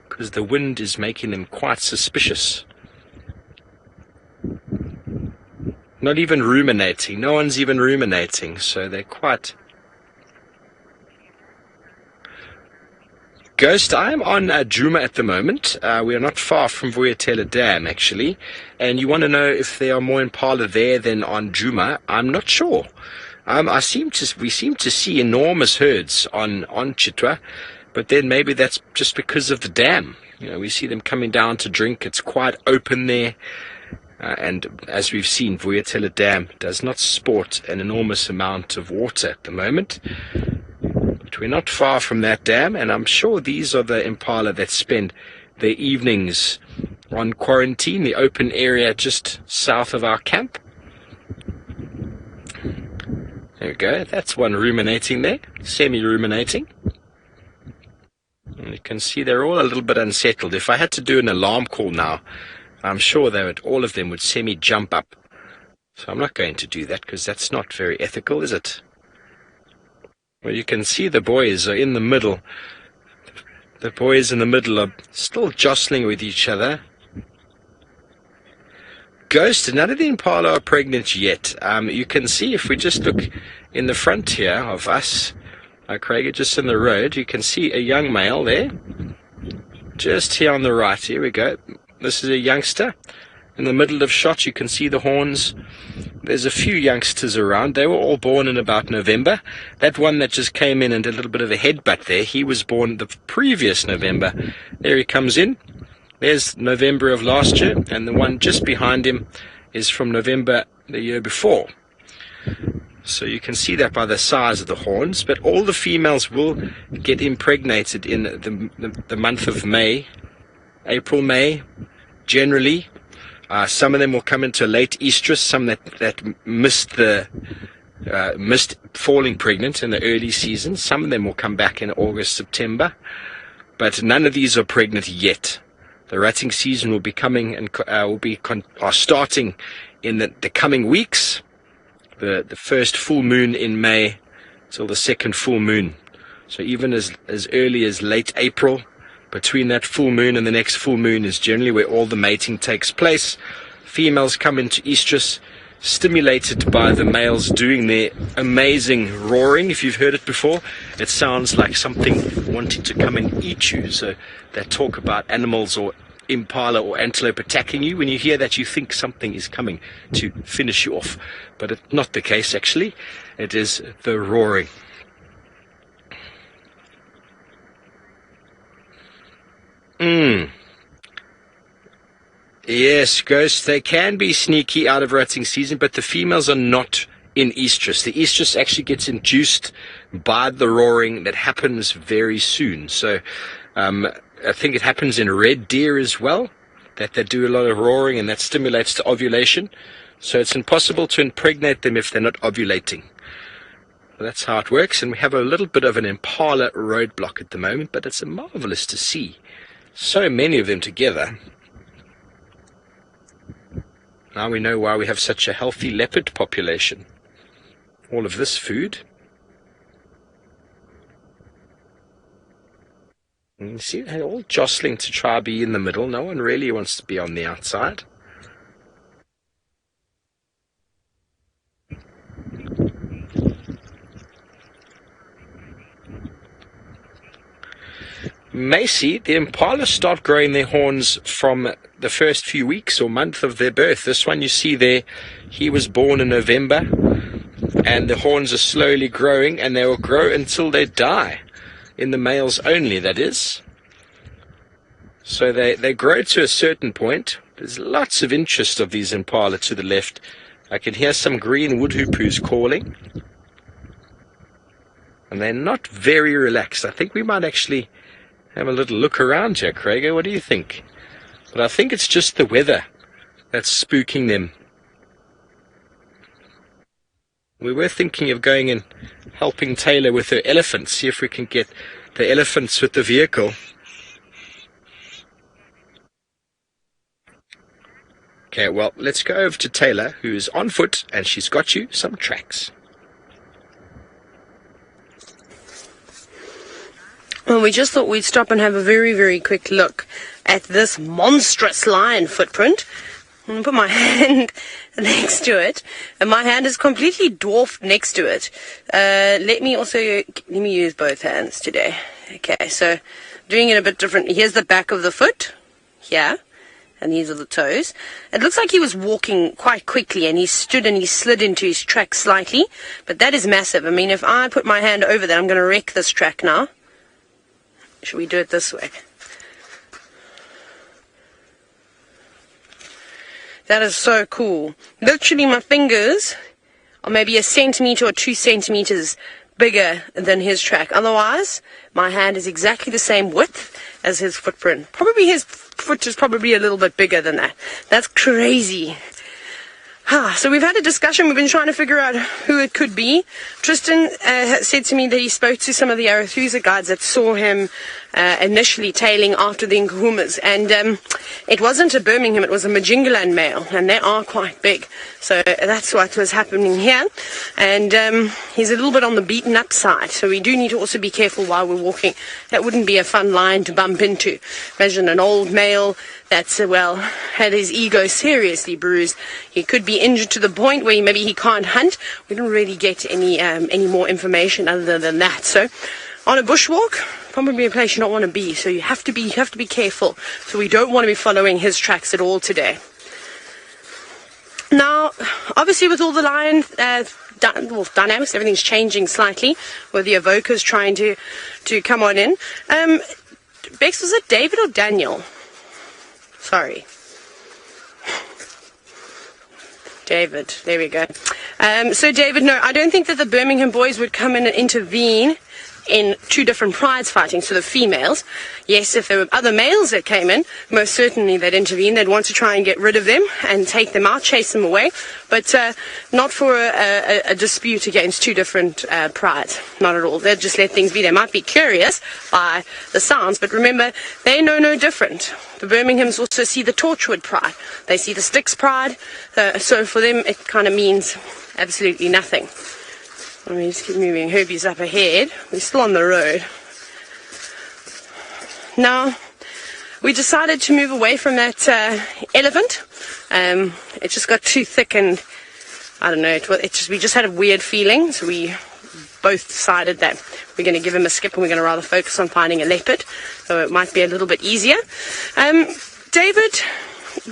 [SPEAKER 1] because the wind is making them quite suspicious. Not even ruminating. No one's even ruminating, so they're quite... Ghost, I'm on Djuma at the moment. We are not far from Vuyatela Dam, actually. And you want to know if there are more impala there than on Djuma? I'm not sure. We seem to see enormous herds on Chitwa, but then maybe that's just because of the dam. You know, we see them coming down to drink. It's quite open there. And as we've seen, Vuyatela Dam does not sport an enormous amount of water at the moment. But we're not far from that dam, and I'm sure these are the impala that spend their evenings on quarantine, the open area just south of our camp. There we go. That's one ruminating there, semi-ruminating. And you can see they're all a little bit unsettled. If I had to do an alarm call now, I'm sure all of them would semi-jump up. So I'm not going to do that because that's not very ethical, is it? Well, you can see the boys are in the middle. The boys in the middle are still jostling with each other. Ghost, none of the impala are pregnant yet. You can see if we just look in the front here of us, Craig, just in the road, you can see a young male there. Just here on the right, here we go. This is a youngster. In the middle of shot, you can see the horns. There's a few youngsters around. They were all born in about November. That one that just came in and did a little bit of a headbutt there, he was born the previous November. There he comes in. There's November of last year, and the one just behind him is from November the year before. So you can see that by the size of the horns, but all the females will get impregnated in the month of May, April, May, generally. Some of them will come into late estrus, some that missed falling pregnant in the early season. Some of them will come back in August, September, but none of these are pregnant yet. The rutting season will be coming and are starting in the coming weeks. The first full moon in May till the second full moon. So even as early as late April, between that full moon and the next full moon is generally where all the mating takes place. Females come into estrus, stimulated by the males doing their amazing roaring. If you've heard it before, it sounds like something wanting to come and eat you. So they talk about animals or impala or antelope attacking you. When you hear that, you think something is coming to finish you off. But it's not the case, actually. It is the roaring. Yes, Ghost, they can be sneaky out of rutting season, but the females are not in estrus. The estrus actually gets induced by the roaring that happens very soon. So I think it happens in red deer as well, that they do a lot of roaring, and that stimulates to ovulation. So it's impossible to impregnate them if they're not ovulating. That's how it works, and we have a little bit of an impala roadblock at the moment, but it's marvelous to see so many of them together. Now we know why we have such a healthy leopard population. All of this food. And you see, they're all jostling to try to be in the middle. No one really wants to be on the outside. Macy, the Impala start growing their horns from the first few weeks or month of their birth. This one you see there, he was born in November, and the horns are slowly growing, and they will grow until they die. In the males only, that is. So they grow to a certain point. There's lots of interest of these Impala to the left. I can hear some green woodhoopers calling. And they're not very relaxed. I think we might actually have a little look around here, Kruger. What do you think? But I think it's just the weather that's spooking them. We were thinking of going and helping Taylor with her elephants, see if we can get the elephants with the vehicle. Okay, well, let's go over to Taylor, who's on foot, and she's got you some tracks.
[SPEAKER 3] Well, we just thought we'd stop and have a very, very quick look at this monstrous lion footprint. I'm going to put my hand next to it, and my hand is completely dwarfed next to it. Let me use both hands today. Okay, so doing it a bit different. Here's the back of the foot, here, and these are the toes. It looks like he was walking quite quickly, and he stood and he slid into his track slightly, but that is massive. I mean, if I put my hand over that, I'm going to wreck this track now. Should we do it this way? That is so cool. Literally, my fingers are maybe 1 centimeter or 2 centimeters bigger than his track. Otherwise, my hand is exactly the same width as his footprint. Probably his foot is probably a little bit bigger than that. That's crazy. So we've had a discussion. We've been trying to figure out who it could be. Tristan said to me that he spoke to some of the Arethusa guides that saw him initially tailing after the Nkuhumas, and it wasn't a Birmingham, it was a Majingaland male, and they are quite big. So that's what was happening here, and he's a little bit on the beaten up side, so we do need to also be careful while we're walking. That wouldn't be a fun lion to bump into. Imagine an old male that's had his ego seriously bruised. He could be injured to the point where maybe he can't hunt. We don't really get any more information other than that. So on a bushwalk, probably a place you don't want to be. So you have to be careful. So we don't want to be following his tracks at all today. Now, obviously, with all the lion dynamics, everything's changing slightly. With the evokers trying to come on in. Bex, was it David or Daniel? Sorry. David, there we go. So David, no, I don't think that the Birmingham boys would come in and intervene in two different prides fighting, so the females. Yes, if there were other males that came in, most certainly they'd intervene. They'd want to try and get rid of them and take them out, chase them away, but not for a dispute against two different prides. Not at all. They'd just let things be. They might be curious by the sounds, but remember, they know no different. The Birminghams also see the Torchwood pride. They see the Styx pride, so for them it kind of means absolutely nothing. Let me just keep moving. Herbie's up ahead. We're still on the road. Now, we decided to move away from that elephant. It just got too thick, and I don't know. We just had a weird feeling, so we both decided that we're going to give him a skip, and we're going to rather focus on finding a leopard, so it might be a little bit easier. David,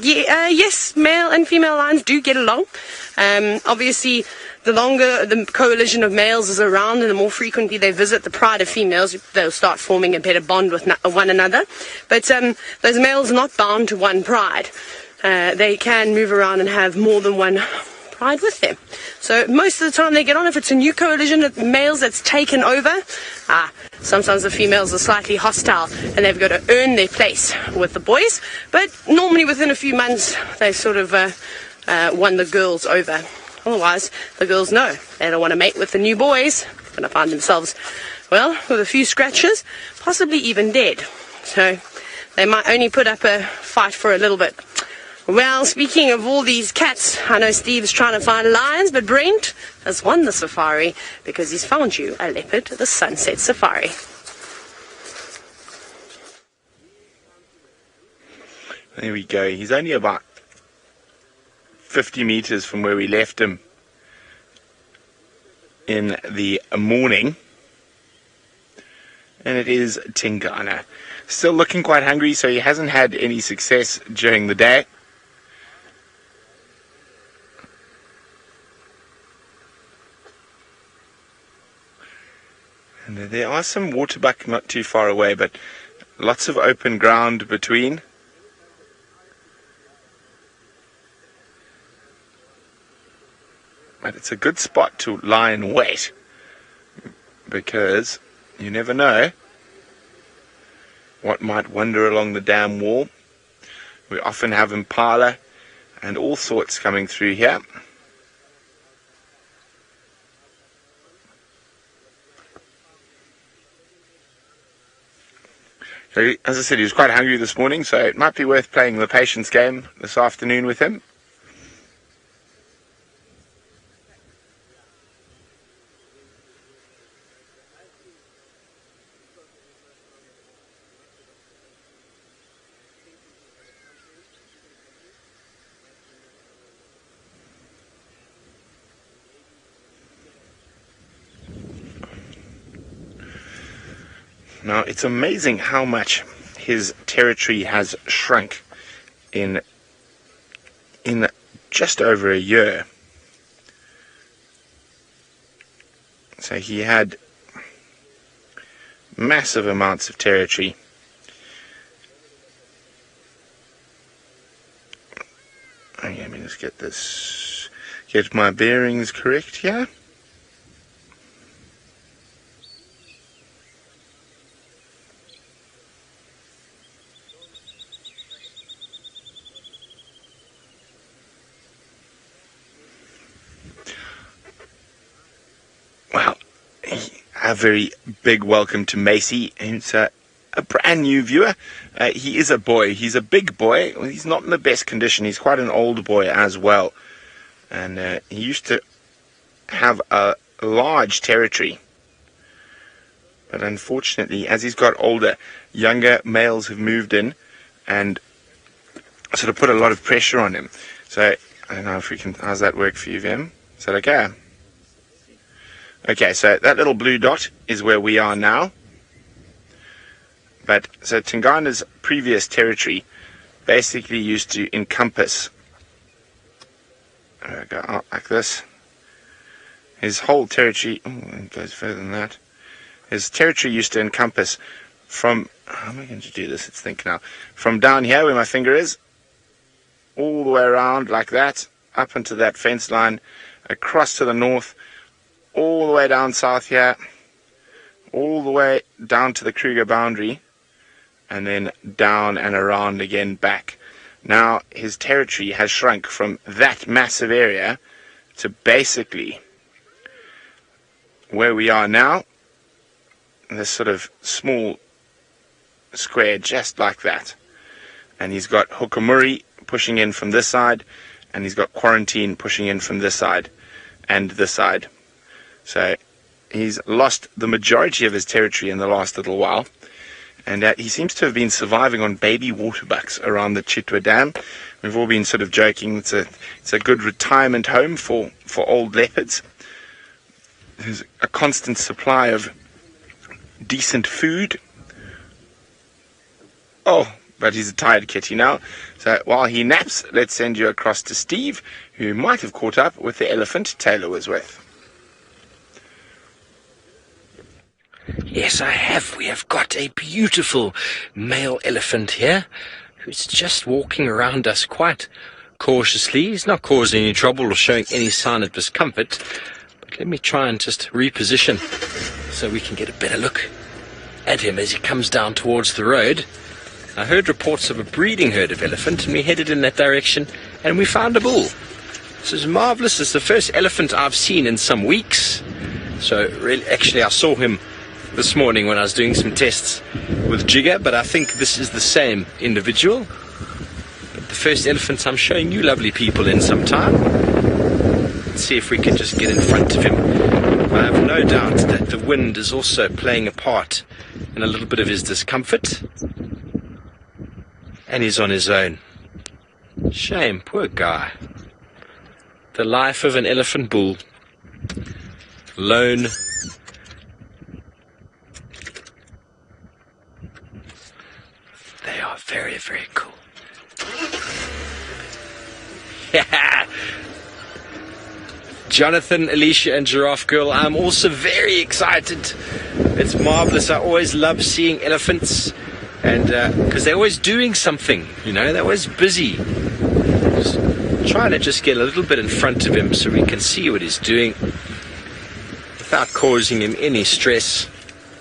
[SPEAKER 3] yes, male and female lions do get along. Obviously, the longer the coalition of males is around and the more frequently they visit the pride of females, they'll start forming a better bond with one another. But those males are not bound to one pride. They can move around and have more than one pride with them. So most of the time they get on. If it's a new coalition of males that's taken over, sometimes the females are slightly hostile and they've got to earn their place with the boys. But normally within a few months they sort of won the girls over. Otherwise, the girls know they don't want to mate with the new boys. They're going to find themselves, well, with a few scratches, possibly even dead. So they might only put up a fight for a little bit. Well, speaking of all these cats, I know Steve's trying to find lions, but Brent has won the safari because he's found you a leopard at the Sunset Safari.
[SPEAKER 2] There we go. He's only about 50 meters from where we left him in the morning. and it is Tingana. Still looking quite hungry, so he hasn't had any success during the day. And there are some waterbuck not too far away, but lots of open ground between. But it's a good spot to lie and wait, because you never know what might wander along the dam wall. We often have Impala and all sorts coming through here. So, as I said, he was quite hungry this morning, so it might be worth playing the patience game this afternoon with him. Now, it's amazing how much his territory has shrunk in just over a year. So he had massive amounts of territory. Okay, let me just get my bearings correct here. A very big welcome to Macy. He's a brand new viewer. He is a boy. He's a big boy. He's not in the best condition. He's quite an old boy as well. And he used to have a large territory. But unfortunately, as he's got older, younger males have moved in and sort of put a lot of pressure on him. So, I don't know if we can... How's that work for you, Vim? Is that okay? Okay, so that little blue dot is where we are now. But so Tingana's previous territory basically used to encompass, go out like this. His whole territory, it goes further than that. His territory used to encompass from, how am I going to do this? Let's think now. From down here where my finger is, all the way around like that, up into that fence line, across to the north, all the way down south here, all the way down to the Kruger boundary, and then down and around again back. Now his territory has shrunk from that massive area to basically where we are now, this sort of small square just like that. And he's got Hukamuri pushing in from this side, and he's got Quarantine pushing in from this side and this side. So he's lost the majority of his territory in the last little while, and he seems to have been surviving on baby waterbucks around the Chitwa Dam. We've all been sort of joking it's a good retirement home for old leopards. There's a constant supply of decent food. Oh, but he's a tired kitty now. So while he naps, let's send you across to Steve, who might have caught up with the elephant Taylor was with.
[SPEAKER 1] Yes, I have. We have got a beautiful male elephant here who's just walking around us quite cautiously. He's not causing any trouble or showing any sign of discomfort. But let me try and just reposition so we can get a better look at him as he comes down towards the road. I heard reports of a breeding herd of elephant, and we headed in that direction, and we found a bull. This is marvelous. It's the first elephant I've seen in some weeks. So really, actually, I saw him this morning when I was doing some tests with Jigger, but I think this is the same individual. But the first elephant I'm showing you lovely people in some time. Let's see if we can just get in front of him. I have no doubt that the wind is also playing a part in a little bit of his discomfort. And he's on his own. Shame, poor guy. The life of an elephant bull. Lone. very cool. Yeah. Jonathan, Alicia, and Giraffe Girl, I'm also very excited. It's marvelous. I always love seeing elephants, and because they're always doing something, you know, they're always busy. Just trying to just get a little bit in front of him so we can see what he's doing without causing him any stress.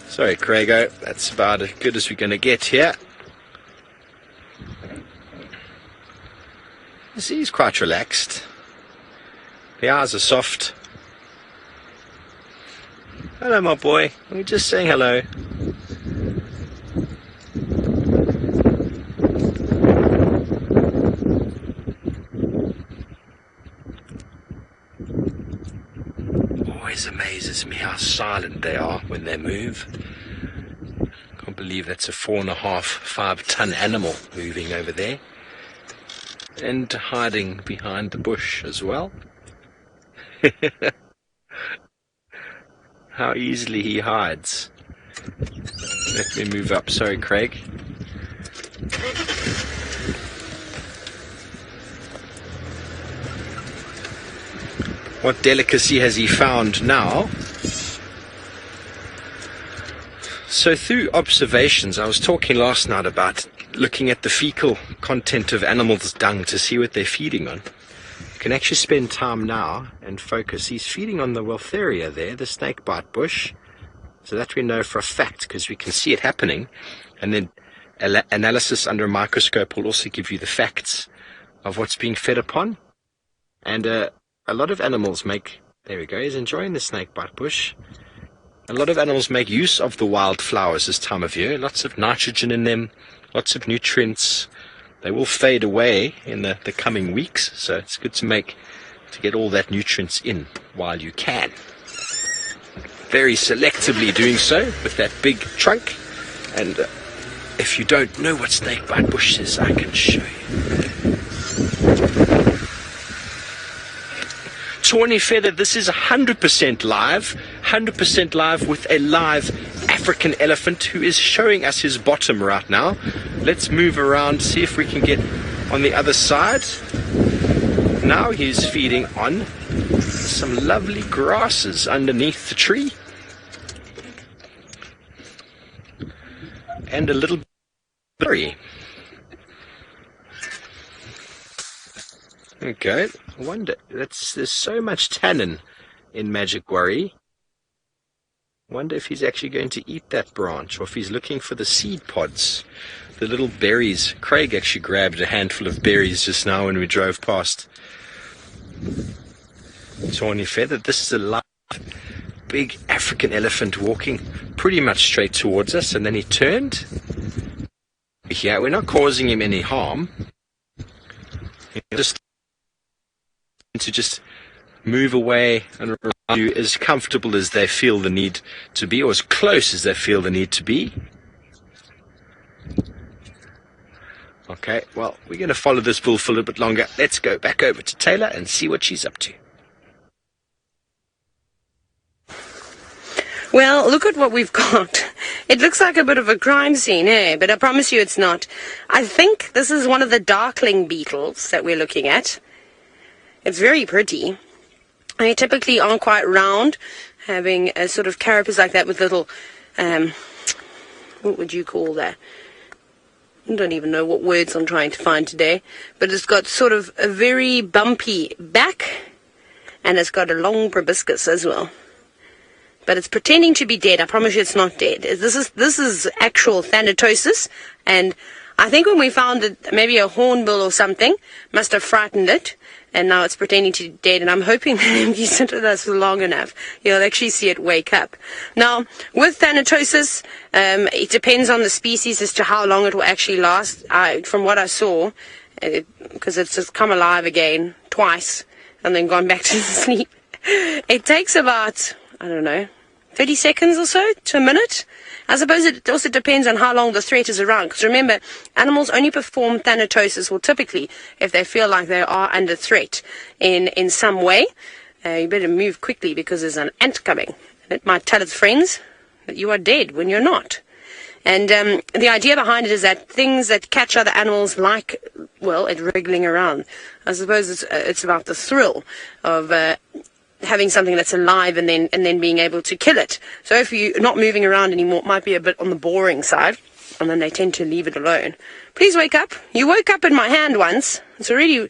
[SPEAKER 1] Sorry, Craigo, that's about as good as we're going to get here. You see, he's quite relaxed. The eyes are soft. Hello, my boy. We're just saying hello. Always amazes me how silent they are when they move. Can't believe that's a 4.5 ton animal moving over there. And hiding behind the bush as well. How easily he hides. Let me move up. Sorry, Craig. What delicacy has he found now? So through observations, I was talking last night about looking at the fecal content of animals' dung to see what they're feeding on. You can actually spend time now and focus. He's feeding on the Waltheria there, the snakebite bush. So that we know for a fact because we can see it happening. And then analysis under a microscope will also give you the facts of what's being fed upon. And a lot of animals make, there we go, he's enjoying the snakebite bush. A lot of animals make use of the wildflowers this time of year. Lots of nitrogen in them, lots of nutrients. They will fade away in the coming weeks, so it's good to get all that nutrients in while you can. Very selectively doing so with that big trunk. And if you don't know what snakebite bush is, I can show you. Tawny Feather, this is 100% live with a live African elephant who is showing us his bottom right now. Let's move around, see if we can get on the other side. Now he's feeding on some lovely grasses underneath the tree. And a little berry. Okay, I wonder, there's so much tannin in Magic Worry. Wonder if he's actually going to eat that branch, or if he's looking for the seed pods, the little berries. Craig actually grabbed a handful of berries just now when we drove past. Tawny Feather, this is a live, big African elephant walking pretty much straight towards us, and then he turned. Yeah, we're not causing him any harm. Just move away and around you as comfortable as they feel the need to be, or as close as they feel the need to be. Okay, well, we're going to follow this bull for a little bit longer. Let's go back over to Taylor and see what she's up to.
[SPEAKER 3] Well, look at what we've got. It looks like a bit of a crime scene, eh? But I promise you it's not. I think this is one of the darkling beetles that we're looking at. It's very pretty. They typically aren't quite round, having a sort of carapace like that with little, what would you call that? I don't even know what words I'm trying to find today. But it's got sort of a very bumpy back, and it's got a long proboscis as well. But it's pretending to be dead. I promise you it's not dead. This is actual thanatosis, and I think when we found it, maybe a hornbill or something must have frightened it, and now it's pretending to be dead, and I'm hoping that if you sit with us for long enough, you'll actually see it wake up. Now, with thanatosis, it depends on the species as to how long it will actually last. From what I saw, because it's just come alive again twice and then gone back to sleep, it takes about, I don't know, 30 seconds or so to a minute. I suppose it also depends on how long the threat is around. Because remember, animals only perform thanatosis, well, typically, if they feel like they are under threat in some way. You better move quickly because there's an ant coming. And it might tell its friends that you are dead when you're not. And the idea behind it is that things that catch other animals, like, well, it wriggling around. I suppose it's about the thrill of having something that's alive and then being able to kill it. So if you're not moving around anymore, it might be a bit on the boring side, and then they tend to leave it alone. Please wake up. You woke up in my hand once. It's already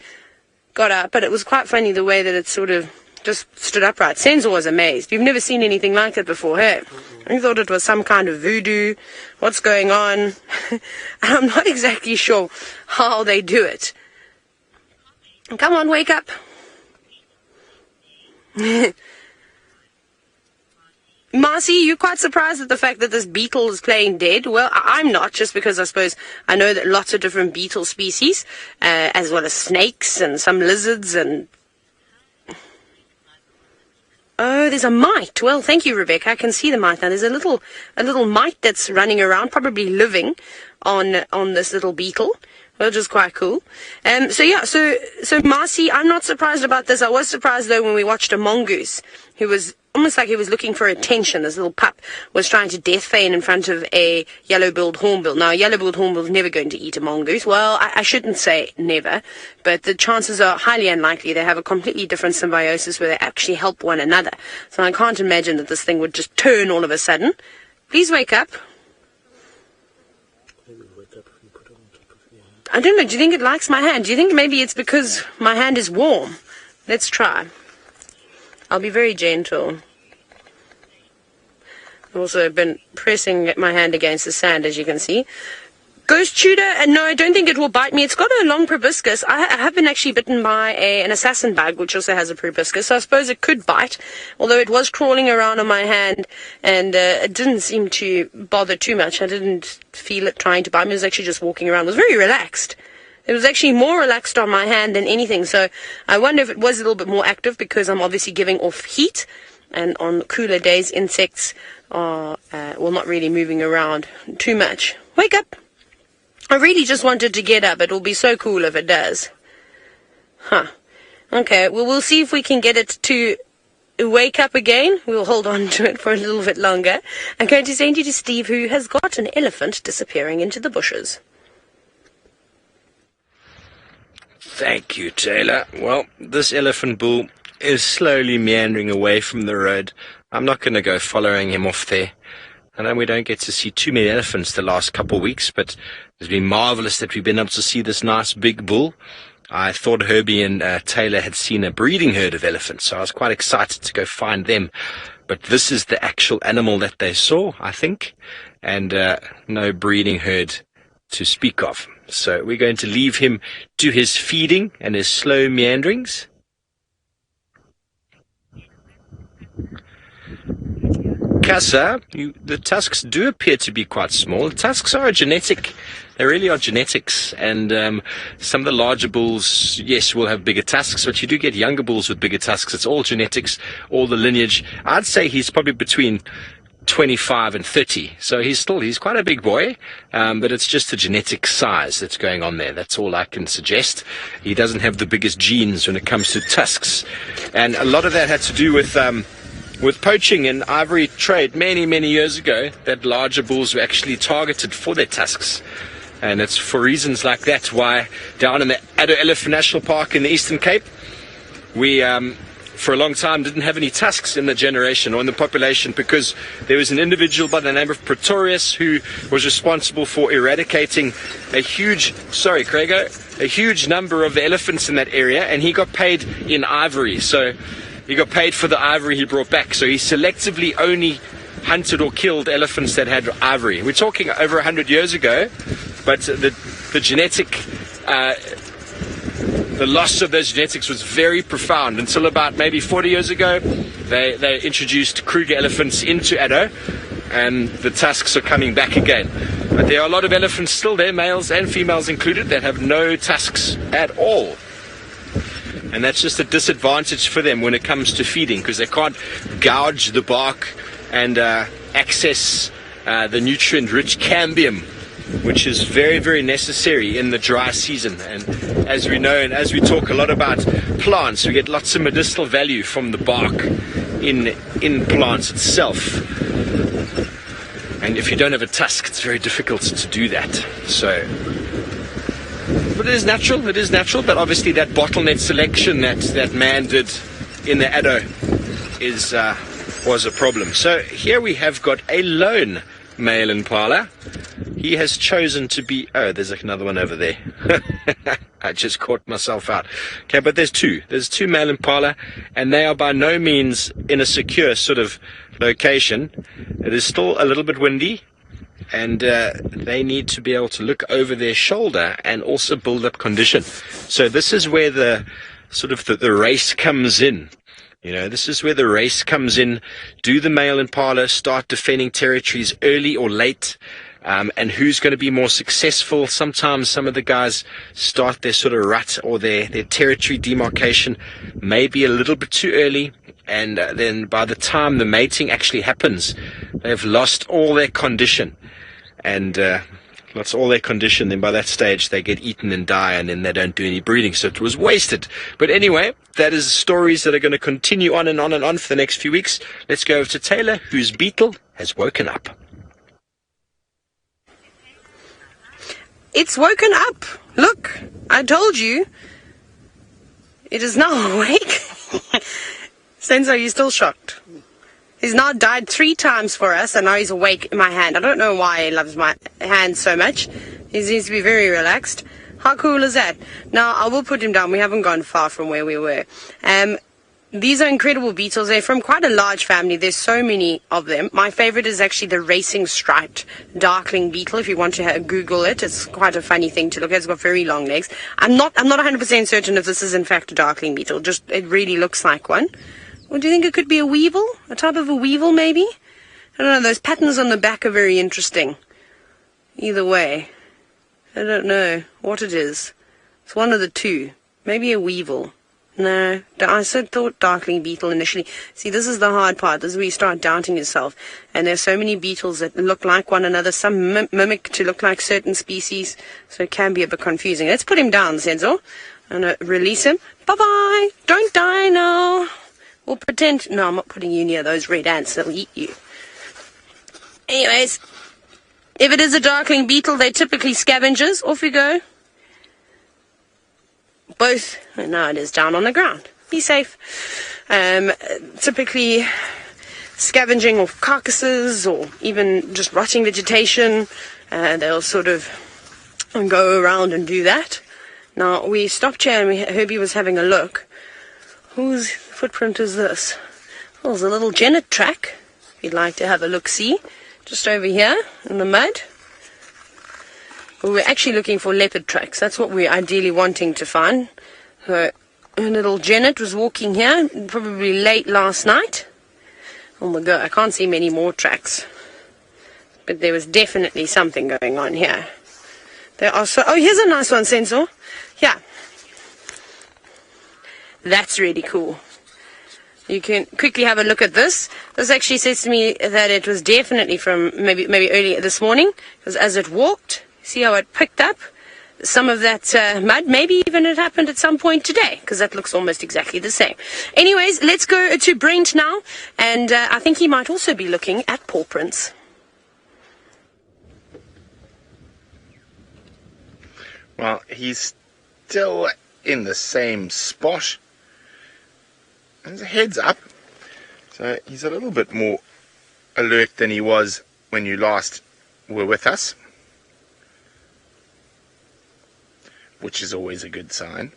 [SPEAKER 3] got up, but it was quite funny the way that it sort of just stood upright. Senzo was amazed. You've never seen anything like it before, hey? I thought it was some kind of voodoo. What's going on? I'm not exactly sure how they do it. Come on, wake up. Marcy, you're quite surprised at the fact that this beetle is playing dead. Well, I'm not, just because I suppose I know that lots of different beetle species, as well as snakes and some lizards and... Oh, there's a mite. Well, thank you, Rebecca. I can see the mite now. There's a little mite that's running around, probably living on this little beetle, which is quite cool. So Marcy, I'm not surprised about this. I was surprised though when we watched a mongoose who was almost like he was looking for attention. This little pup was trying to death feign in front of a yellow-billed hornbill. Now, a yellow-billed hornbill is never going to eat a mongoose. Well, I shouldn't say never, but the chances are highly unlikely. They have a completely different symbiosis where they actually help one another. So I can't imagine that this thing would just turn all of a sudden. Please wake up. I don't know. Do you think it likes my hand? Do you think maybe it's because my hand is warm? Let's try. I'll be very gentle. I've also been pressing my hand against the sand, as you can see. Ghost Tudor, and no, I don't think it will bite me. It's got a long proboscis. I have been actually bitten by an assassin bug, which also has a proboscis, so I suppose it could bite, although it was crawling around on my hand, and it didn't seem to bother too much. I didn't feel it trying to bite me. It was actually just walking around. It was very relaxed. It was actually more relaxed on my hand than anything, so I wonder if it was a little bit more active because I'm obviously giving off heat, and on cooler days, insects are, not really moving around too much. Wake up! I really just wanted to get up. It will be so cool if it does. Huh. Okay, well, we'll see if we can get it to wake up again. We'll hold on to it for a little bit longer. I'm going to send you to Steve, who has got an elephant disappearing into the bushes.
[SPEAKER 1] Thank you, Taylor. Well, this elephant bull is slowly meandering away from the road. I'm not going to go following him off there. I know we don't get to see too many elephants the last couple of weeks, but it's been marvelous that we've been able to see this nice big bull. I thought Herbie and Taylor had seen a breeding herd of elephants, so I was quite excited to go find them. But this is the actual animal that they saw, I think, and no breeding herd to speak of. So we're going to leave him to his feeding and his slow meanderings. Casa, the tusks do appear to be quite small. The tusks are a genetic, they really are genetics, and some of the larger bulls, yes, will have bigger tusks, but you do get younger bulls with bigger tusks. It's all genetics, all the lineage. I'd say he's probably between 25 and 30, so he's quite a big boy, but it's just the genetic size that's going on there. That's all I can suggest. He doesn't have the biggest genes when it comes to tusks, and a lot of that had to do with poaching and ivory trade many years ago, that larger bulls were actually targeted for their tusks. And it's for reasons like that why down in the Addo Elephant National Park in the Eastern Cape, we for a long time didn't have any tusks in the generation or in the population, because there was an individual by the name of Pretorius who was responsible for eradicating a huge number of the elephants in that area, and he got paid in ivory. So he got paid for the ivory he brought back. So he selectively only hunted or killed elephants that had ivory. We're talking over 100 years ago, but the genetic the loss of those genetics was very profound until about maybe 40 years ago. They introduced Kruger elephants into Addo, and the tusks are coming back again. But there are a lot of elephants still there, males and females included, that have no tusks at all. And that's just a disadvantage for them when it comes to feeding, because they can't gouge the bark and access the nutrient-rich cambium, which is very necessary in the dry season. And as we know, and as we talk a lot about plants, we get lots of medicinal value from the bark in plants itself. And if you don't have a tusk, it's very difficult to do that. So, but it is natural, but obviously that bottleneck selection that man did in the Addo was a problem. So here we have got a lone male Impala. He has chosen to be, oh, there's another one over there. I just caught myself out. Okay, but there's two male Impala, and they are by no means in a secure sort of location. It is still a little bit windy, and they need to be able to look over their shoulder and also build up condition. So this is where the sort of the race comes in. You know, this is where the race comes in. Do the male Impala start defending territories early or late? And who's going to be more successful? Sometimes some of the guys start their sort of rut or their territory demarcation maybe a little bit too early. And then by the time the mating actually happens, they've lost all their condition. And lost all their condition, then by that stage they get eaten and die, and then they don't do any breeding, so it was wasted. But anyway, that is stories that are going to continue on and on and on for the next few weeks. Let's go over to Taylor, whose beetle has woken up.
[SPEAKER 3] It's woken up. Look, I told you. It is now awake. Senzo, are you still shocked? He's now died 3 times for us, and now he's awake in my hand. I don't know why he loves my hand so much. He seems to be very relaxed. How cool is that? Now, I will put him down. We haven't gone far from where we were. These are incredible beetles. They're from quite a large family. There's so many of them. My favorite is actually the racing striped darkling beetle. If you want to Google it, it's quite a funny thing to look at. It's got very long legs. I'm not 100% certain if this is in fact a darkling beetle. Just it really looks like one. Or do you think it could be a weevil? A type of a weevil, maybe? I don't know. Those patterns on the back are very interesting. Either way. I don't know what it is. It's one of the two. Maybe a weevil. No, I thought darkling beetle initially. See, this is the hard part. This is where you start doubting yourself. And there's so many beetles that look like one another. Some mimic to look like certain species. So it can be a bit confusing. Let's put him down, Senzo. And release him. Bye-bye. Don't die now. We'll pretend... No, I'm not putting you near those red ants. They'll eat you. Anyways, if it is a darkling beetle, they're typically scavengers. Off we go. Both. And now it is down on the ground. Be safe. Typically scavenging off carcasses or even just rotting vegetation. They'll sort of go around and do that. Now, we stopped here and Herbie was having a look. Whose footprint is this? Well, there's a little genet track, if you'd like to have a look-see, just over here in the mud. We were actually looking for leopard tracks. That's what we're ideally wanting to find. So, a little genet was walking here, probably late last night. Oh my god, I can't see many more tracks. But there was definitely something going on here. There are so... Oh, here's a nice one, Sensor. Yeah. That's really cool. You can quickly have a look at this. This actually says to me that it was definitely from maybe earlier this morning, because as it walked, see how it picked up some of that mud. Maybe even it happened at some point today, because that looks almost exactly the same. Anyways, let's go to Brent now, and I think he might also be looking at paw prints.
[SPEAKER 2] Well, he's still in the same spot. His head's up, so he's a little bit more alert than he was when you last were with us, which is always a good sign.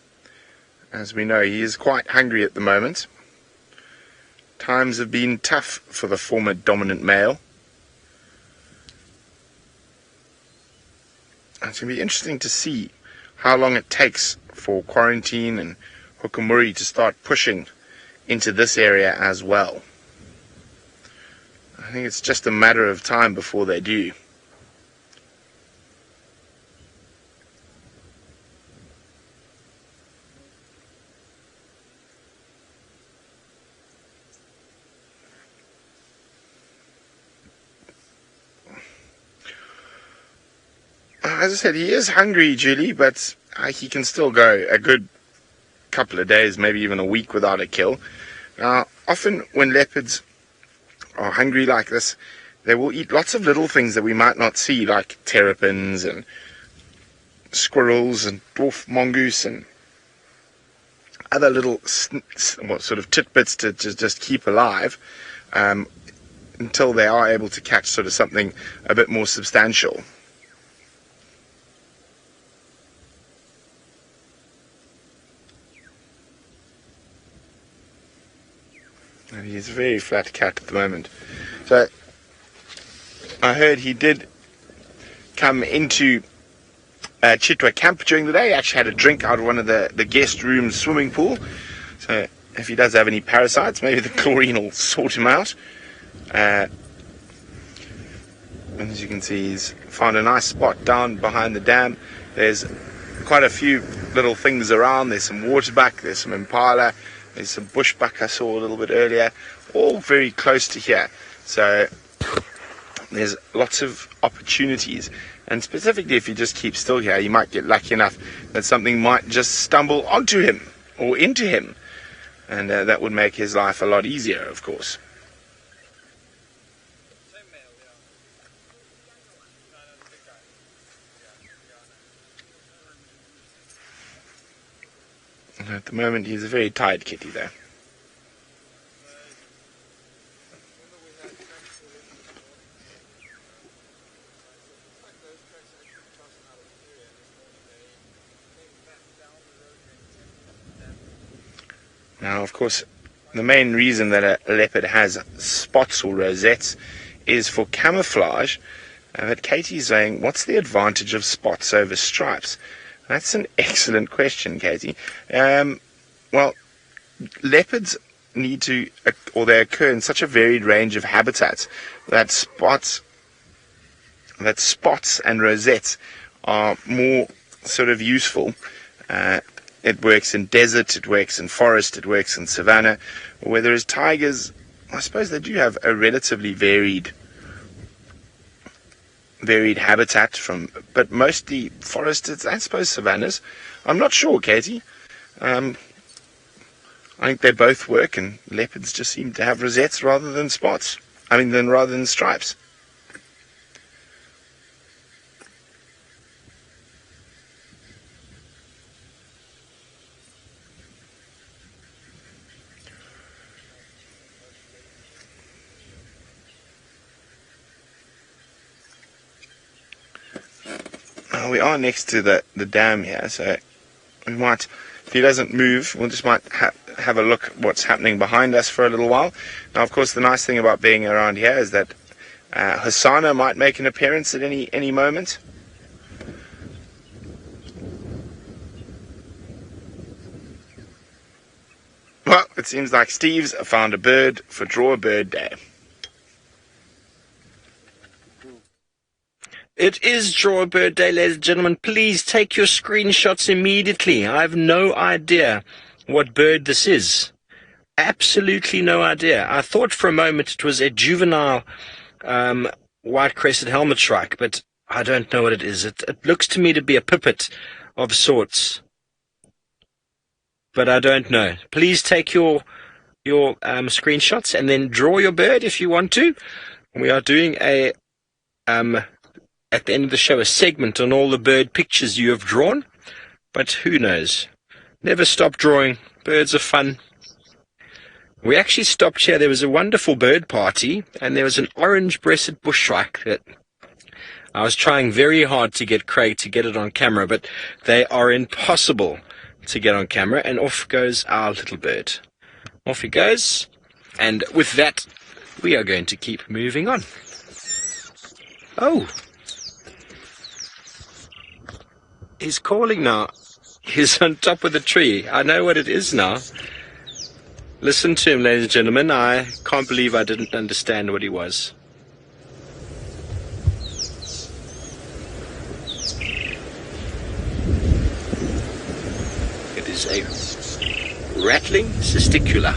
[SPEAKER 2] As we know, he is quite hungry at the moment. Times have been tough for the former dominant male. It's going to be interesting to see how long it takes for quarantine and Hukumuri to start pushing into this area as well. I think it's just a matter of time before they do. As I said, he is hungry, Julie, but he can still go a good couple of days, maybe even a week without a kill. Now, often when leopards are hungry like this, they will eat lots of little things that we might not see, like terrapins and squirrels and dwarf mongoose and other little sort of tidbits to just keep alive, until they are able to catch sort of something a bit more substantial. And he's a very flat cat at the moment. So I heard he did come into Chitwa camp during the day. He actually had a drink out of one of the guest room's swimming pool. So if he does have any parasites, maybe the chlorine will sort him out. And as you can see, he's found a nice spot down behind the dam. There's quite a few little things around. There's some waterbuck, there's some impala, there's some bushbuck I saw a little bit earlier, all very close to here. So there's lots of opportunities. And specifically, if you just keep still here, you might get lucky enough that something might just stumble onto him or into him. And that would make his life a lot easier, of course. And at the moment, he's a very tired kitty, though. Now, of course, the main reason that a leopard has spots or rosettes is for camouflage. But Katie's saying, what's the advantage of spots over stripes? That's an excellent question, Katie. Well, leopards need to, or they occur in such a varied range of habitats that spots and rosettes are more sort of useful. It works in desert, it works in forest, it works in savanna, whereas tigers, I suppose they do have a relatively varied habitat but mostly forests, I suppose savannas. I'm not sure, Katie. I think they both work, and leopards just seem to have rosettes rather than spots. Rather than stripes. We are next to the dam here, so we might, if he doesn't move, we just might have a look at what's happening behind us for a little while. Now, of course, the nice thing about being around here is that Hosanna might make an appearance at any moment. Well, it seems like Steve's found a bird for Draw a Bird Day.
[SPEAKER 1] It is Draw a Bird Day, ladies and gentlemen. Please take your screenshots immediately. I have no idea what bird this is. Absolutely no idea. I thought for a moment it was a juvenile white-crested helmet shrike, but I don't know what it is. It looks to me to be a pipit of sorts, but I don't know. Please take your screenshots and then draw your bird if you want to. We are doing a at the end of the show, a segment on all the bird pictures you have drawn. But who knows? Never stop drawing. Birds are fun. We actually stopped here. There was a wonderful bird party, and there was an orange-breasted bushshrike that I was trying very hard to get Craig to get it on camera, but they are impossible to get on camera, and off goes our little bird. Off he goes, and with that, we are going to keep moving on. Oh! He's calling now. He's on top of the tree. I know what it is now. Listen to him, ladies and gentlemen. I can't believe I didn't understand what he was. It is a rattling cisticula.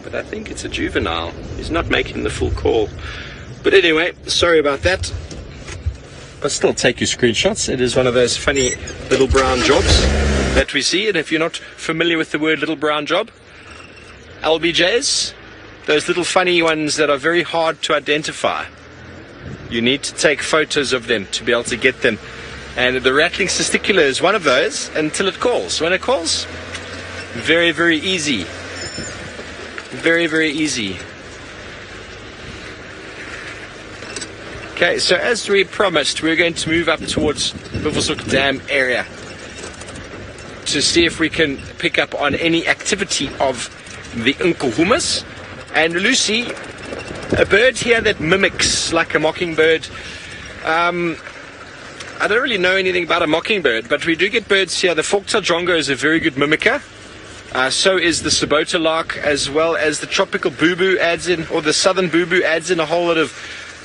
[SPEAKER 1] But I think it's a juvenile. He's not making the full call. But anyway, sorry about that. But still take your screenshots. It is one of those funny little brown jobs. that we see. And if you're not familiar with the word little brown job, LBJs, those little funny ones that are very hard to identify. You need to take photos of them to be able to get them. And the rattling testicular is one of those until it calls. When it calls, very, very easy. Very, very easy. Okay, so as we promised, we're going to move up towards Buffelshoek Dam area to see if we can pick up on any activity of the Nkuhumas. And Lucy, a bird here that mimics like a mockingbird. I don't really know anything about a mockingbird, but we do get birds here. The forktail drongo is a very good mimicker. So is the Sabota lark, as well as the tropical boo-boo adds in, or the southern boo-boo adds in a whole lot of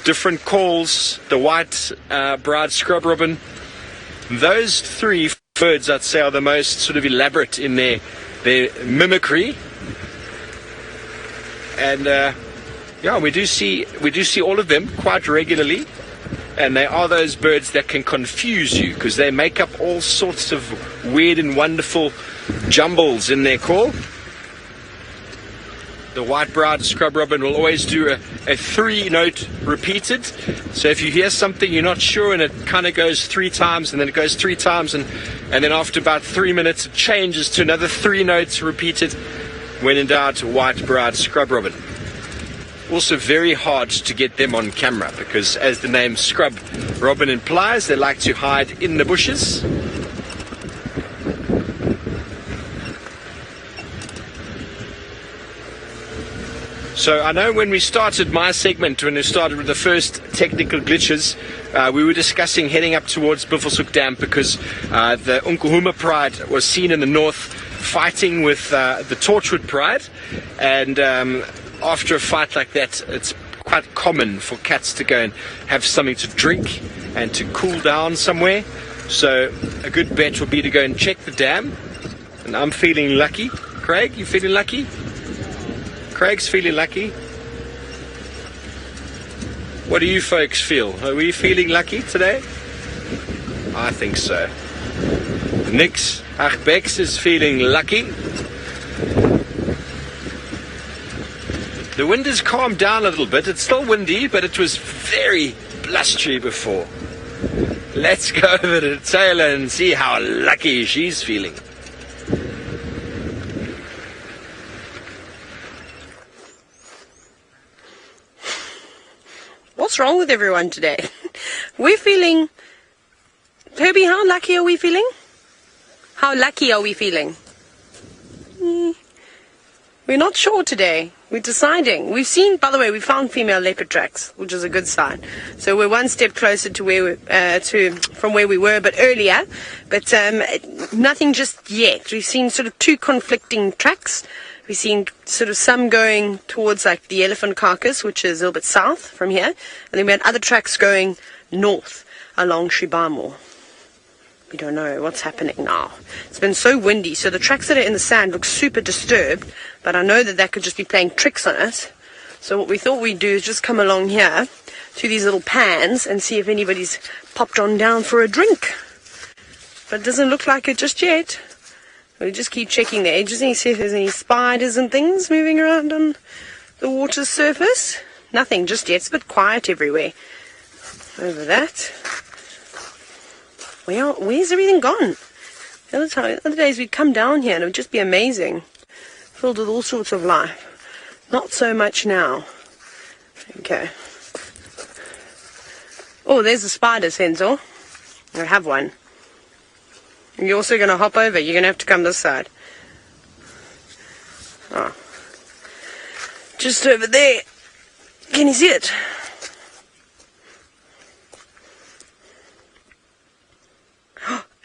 [SPEAKER 1] different calls. The white bride scrub robin. Those three birds, I'd say, are the most sort of elaborate in their mimicry. And yeah, we do see all of them quite regularly. And they are those birds that can confuse you because they make up all sorts of weird and wonderful jumbles in their call. The white-browed scrub robin will always do a 3-note repeated. So if you hear something you're not sure and it kind of goes 3 times and then it goes 3 times and then after about 3 minutes it changes to another 3 notes repeated. When in doubt, white-browed scrub robin. Also very hard to get them on camera because, as the name scrub robin implies, they like to hide in the bushes. So I know when we started my segment, when we started with the first technical glitches, we were discussing heading up towards Buffelshoek Dam because the Nkuhuma Pride was seen in the north fighting with the Torchwood Pride, and after a fight like that, it's quite common for cats to go and have something to drink and to cool down somewhere. So a good bet would be to go and check the dam. And I'm feeling lucky. Craig, you feeling lucky? Craig's feeling lucky. What do you folks feel? Are we feeling lucky today? I think so. Nix Achbex is feeling lucky. The wind has calmed down a little bit. It's still windy, but it was very blustery before. Let's go over to Taylor and see how lucky she's feeling.
[SPEAKER 3] What's wrong with everyone today? We're feeling... Herbie, how lucky are we feeling? How lucky are we feeling? We're not sure today. We're deciding. We've seen, by the way, we found female leopard tracks, which is a good sign. So we're one step closer to where from where we were, but earlier. But nothing just yet. We've seen sort of 2 conflicting tracks. We've seen sort of some going towards like the elephant carcass, which is a little bit south from here, and then we had other tracks going north along Shibamo. We don't know what's happening now. It's been so windy, so the tracks that are in the sand look super disturbed, but I know that that could just be playing tricks on us. So what we thought we'd do is just come along here to these little pans and see if anybody's popped on down for a drink. But it doesn't look like it just yet. We'll just keep checking the edges and see if there's any spiders and things moving around on the water's surface. Nothing just yet. It's a bit quiet everywhere. Over that. Where's everything gone? The other days we'd come down here and it would just be amazing. Filled with all sorts of life. Not so much now. Okay. Oh, there's a spider, Senzo. I have one. You're also going to hop over. You're going to have to come this side. Oh. Just over there. Can you see it?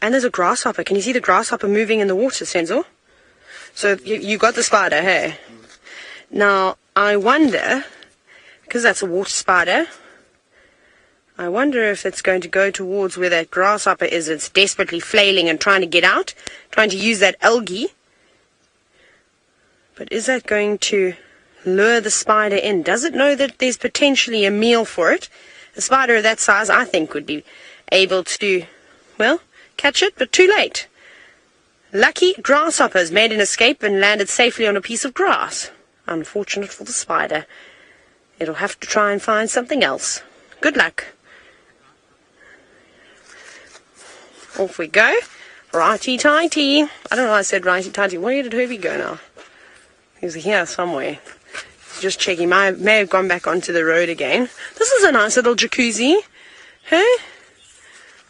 [SPEAKER 3] And there's a grasshopper. Can you see the grasshopper moving in the water, Senzo? So you got the spider, hey? Now, I wonder, because that's a water spider, I wonder if it's going to go towards where that grasshopper is. It's desperately flailing and trying to get out, trying to use that algae. But is that going to lure the spider in? Does it know that there's potentially a meal for it? A spider of that size, I think, would be able to, well, catch it, but too late. Lucky grasshoppers made an escape and landed safely on a piece of grass. Unfortunate for the spider. It'll have to try and find something else. Good luck. Off we go. Righty-tighty. I don't know why I said righty-tighty. Where did Herbie go now? He's here somewhere. He's just checking. May have gone back onto the road again. This is a nice little jacuzzi. Hey?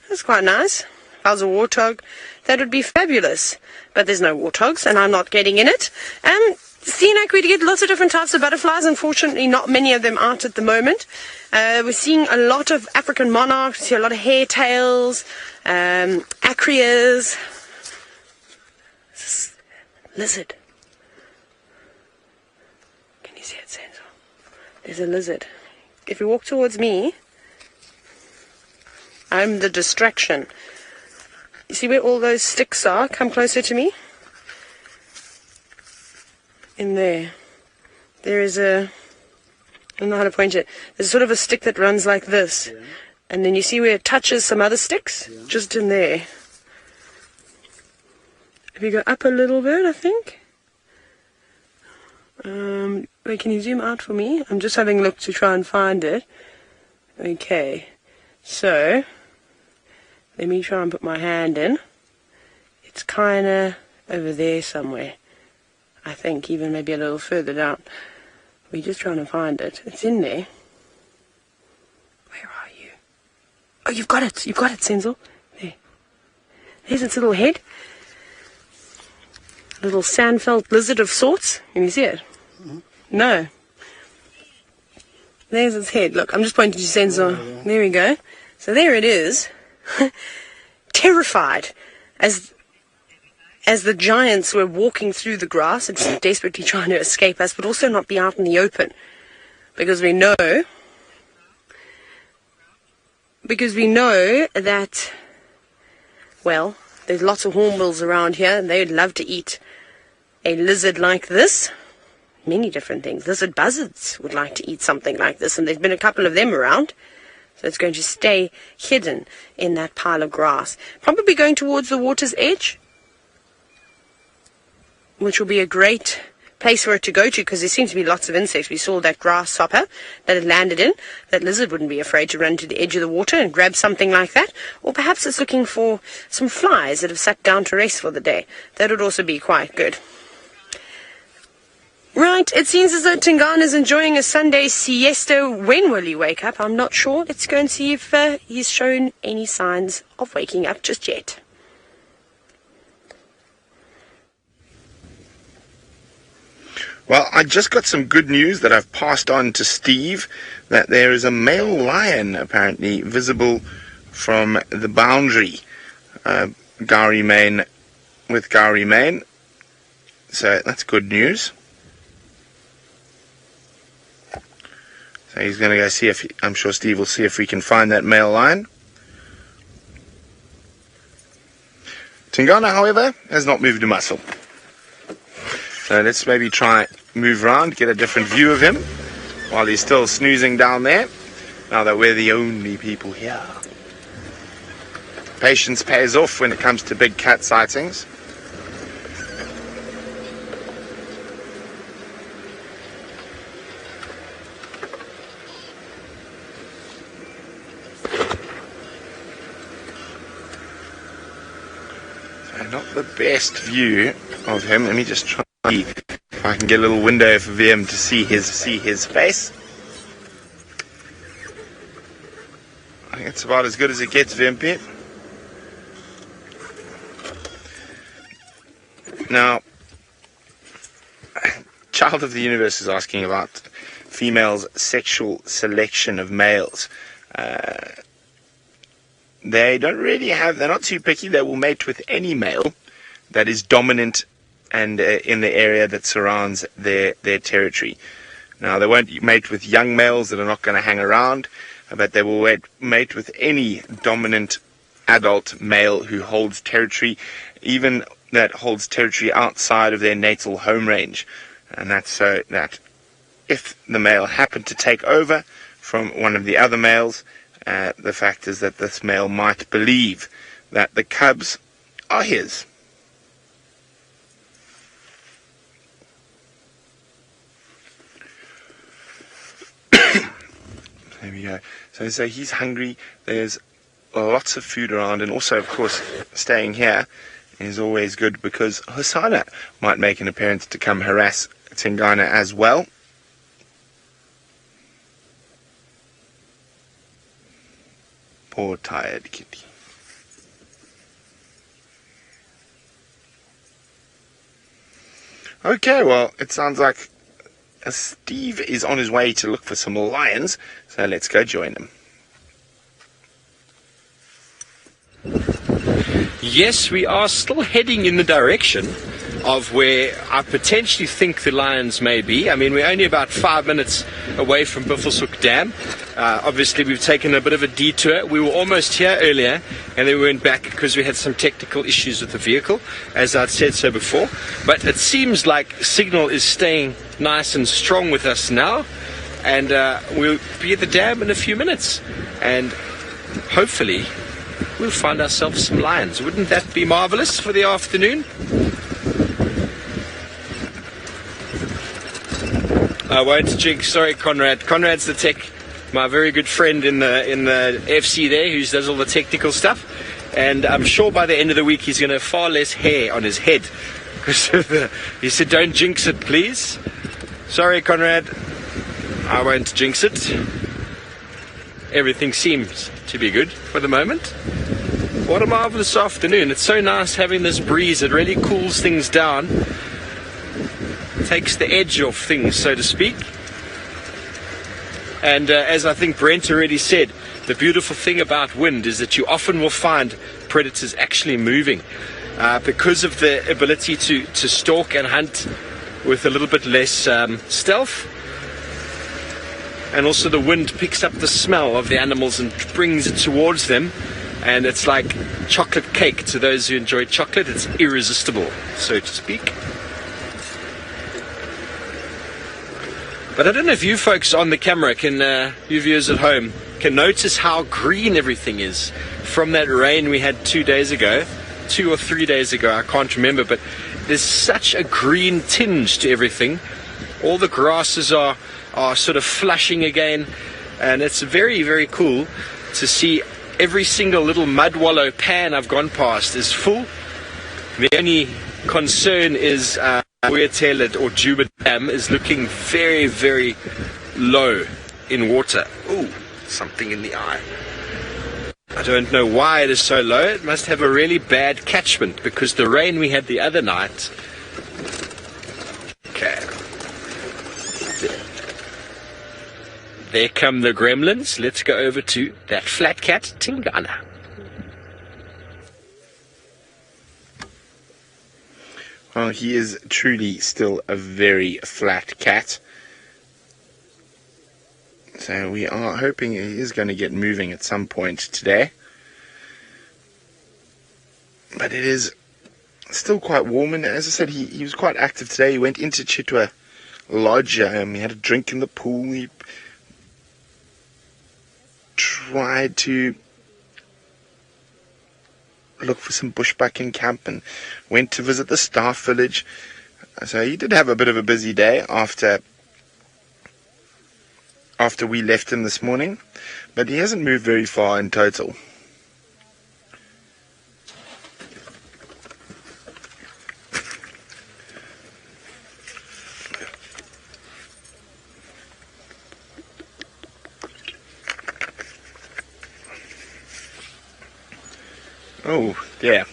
[SPEAKER 3] That's quite nice. If I was a warthog, that would be fabulous. But there's no warthogs, and I'm not getting in it. Seeing we get lots of different types of butterflies. Unfortunately, not many of them out at the moment. We're seeing a lot of African monarchs. We see a lot of hairtails, acrias. This is lizard. Can you see it, Senzo? There's a lizard. If you walk towards me, I'm the distraction. You see where all those sticks are? Come closer to me. In there. There is a... I don't know how to point it. There's sort of a stick that runs like this. Yeah. And then you see where it touches some other sticks? Yeah. Just in there. If you go up a little bit, I think. Wait, can you zoom out for me? I'm just having a look to try and find it. Okay. So... let me try and put my hand in. It's kind of over there somewhere. I think even maybe a little further down. We're just trying to find it. It's in there. Where are you? Oh, you've got it. You've got it, Senzo. There. There's its little head. A little sand-felt lizard of sorts. Can you see it? Mm-hmm. No. There's its head. Look, I'm just pointing to Senzo. Oh, yeah. There we go. So there it is. Terrified as the giants were walking through the grass and desperately trying to escape us, but also not be out in the open, because we know that, well, there's lots of hornbills around here and they would love to eat a lizard like this. Many different things. Lizard buzzards would like to eat something like this, and there's been a couple of them around. So it's going to stay hidden in that pile of grass. Probably going towards the water's edge, which will be a great place for it to go to, because there seems to be lots of insects. We saw that grasshopper that it landed in. That lizard wouldn't be afraid to run to the edge of the water and grab something like that. Or perhaps it's looking for some flies that have sat down to rest for the day. That would also be quite good. Right, it seems as though Tingana is enjoying a Sunday siesta. When will he wake up? I'm not sure. Let's go and see if he's shown any signs of waking up just yet.
[SPEAKER 2] Well, I just got some good news that I've passed on to Steve, that there is a male lion apparently visible from the boundary, Gowrie Main with Gowrie Main. So that's good news. So he's going to go see if, I'm sure Steve will see if we can find that male lion. Tingana, however, has not moved a muscle. So let's maybe try move around, get a different view of him while he's still snoozing down there, now that we're the only people here. Patience pays off when it comes to big cat sightings. Not the best view of him. Let me just try if I can get a little window for him to see his face. I think it's about as good as it gets, VMP. Now, Child of the Universe is asking about females' sexual selection of males. They don't really have, they're not too picky. They will mate with any male that is dominant and in the area that surrounds their territory. Now, they won't mate with young males that are not going to hang around, but they will mate with any dominant adult male who holds territory, even that holds territory outside of their natal home range. And that's so that if the male happened to take over from one of the other males, the fact is that this male might believe that the cubs are his. There we go. So he's hungry. There's lots of food around, and also, of course, staying here is always good because Hosana might make an appearance to come harass Tingana as well. Poor tired kitty. Okay, well, it sounds like Steve is on his way to look for some lions, so let's go join him.
[SPEAKER 1] Yes, we are still heading in the direction of where I potentially think the lions may be. I mean, we're only about 5 minutes away from Buffelshoek Dam. Obviously, we've taken a bit of a detour. We were almost here earlier, and then we went back because we had some technical issues with the vehicle, as I'd said so before. But it seems like signal is staying nice and strong with us now, and we'll be at the dam in a few minutes. And hopefully, we'll find ourselves some lions. Wouldn't that be marvelous for the afternoon? I won't jinx. Sorry, Conrad. Conrad's the tech, my very good friend in the FC there, who does all the technical stuff. And I'm sure by the end of the week he's going to have far less hair on his head. Because he said, don't jinx it, please. Sorry, Conrad. I won't jinx it. Everything seems to be good for the moment. What a marvelous afternoon. It's so nice having this breeze. It really cools things down. Takes the edge off things, so to speak. And as I think Brent already said, the beautiful thing about wind is that you often will find predators actually moving because of the ability to stalk and hunt with a little bit less stealth. And also the wind picks up the smell of the animals and brings it towards them. And it's like chocolate cake to those who enjoy chocolate. It's irresistible, so to speak. But I don't know if you folks on the camera you viewers at home, can notice how green everything is from that rain we had 2 days ago, 2 or 3 days ago, I can't remember, but there's such a green tinge to everything. All the grasses are sort of flushing again, and it's very, very cool to see every single little mud wallow pan I've gone past is full. The only concern is Wallington or Djuma Dam is looking very, very low in water. Ooh, something in the eye. I don't know why it is so low. It must have a really bad catchment because the rain we had the other night. Okay. There come the gremlins. Let's go over to that flat cat, Tingana.
[SPEAKER 2] Well, he is truly still a very flat cat. So we are hoping he is going to get moving at some point today. But it is still quite warm, and as I said, he was quite active today. He went into Chitwa Lodge. He had a drink in the pool. He tried to look for some bushbuck in camp and went to visit the staff village. So he did have a bit of a busy day after we left him this morning, but he hasn't moved very far in total. Oh, yeah.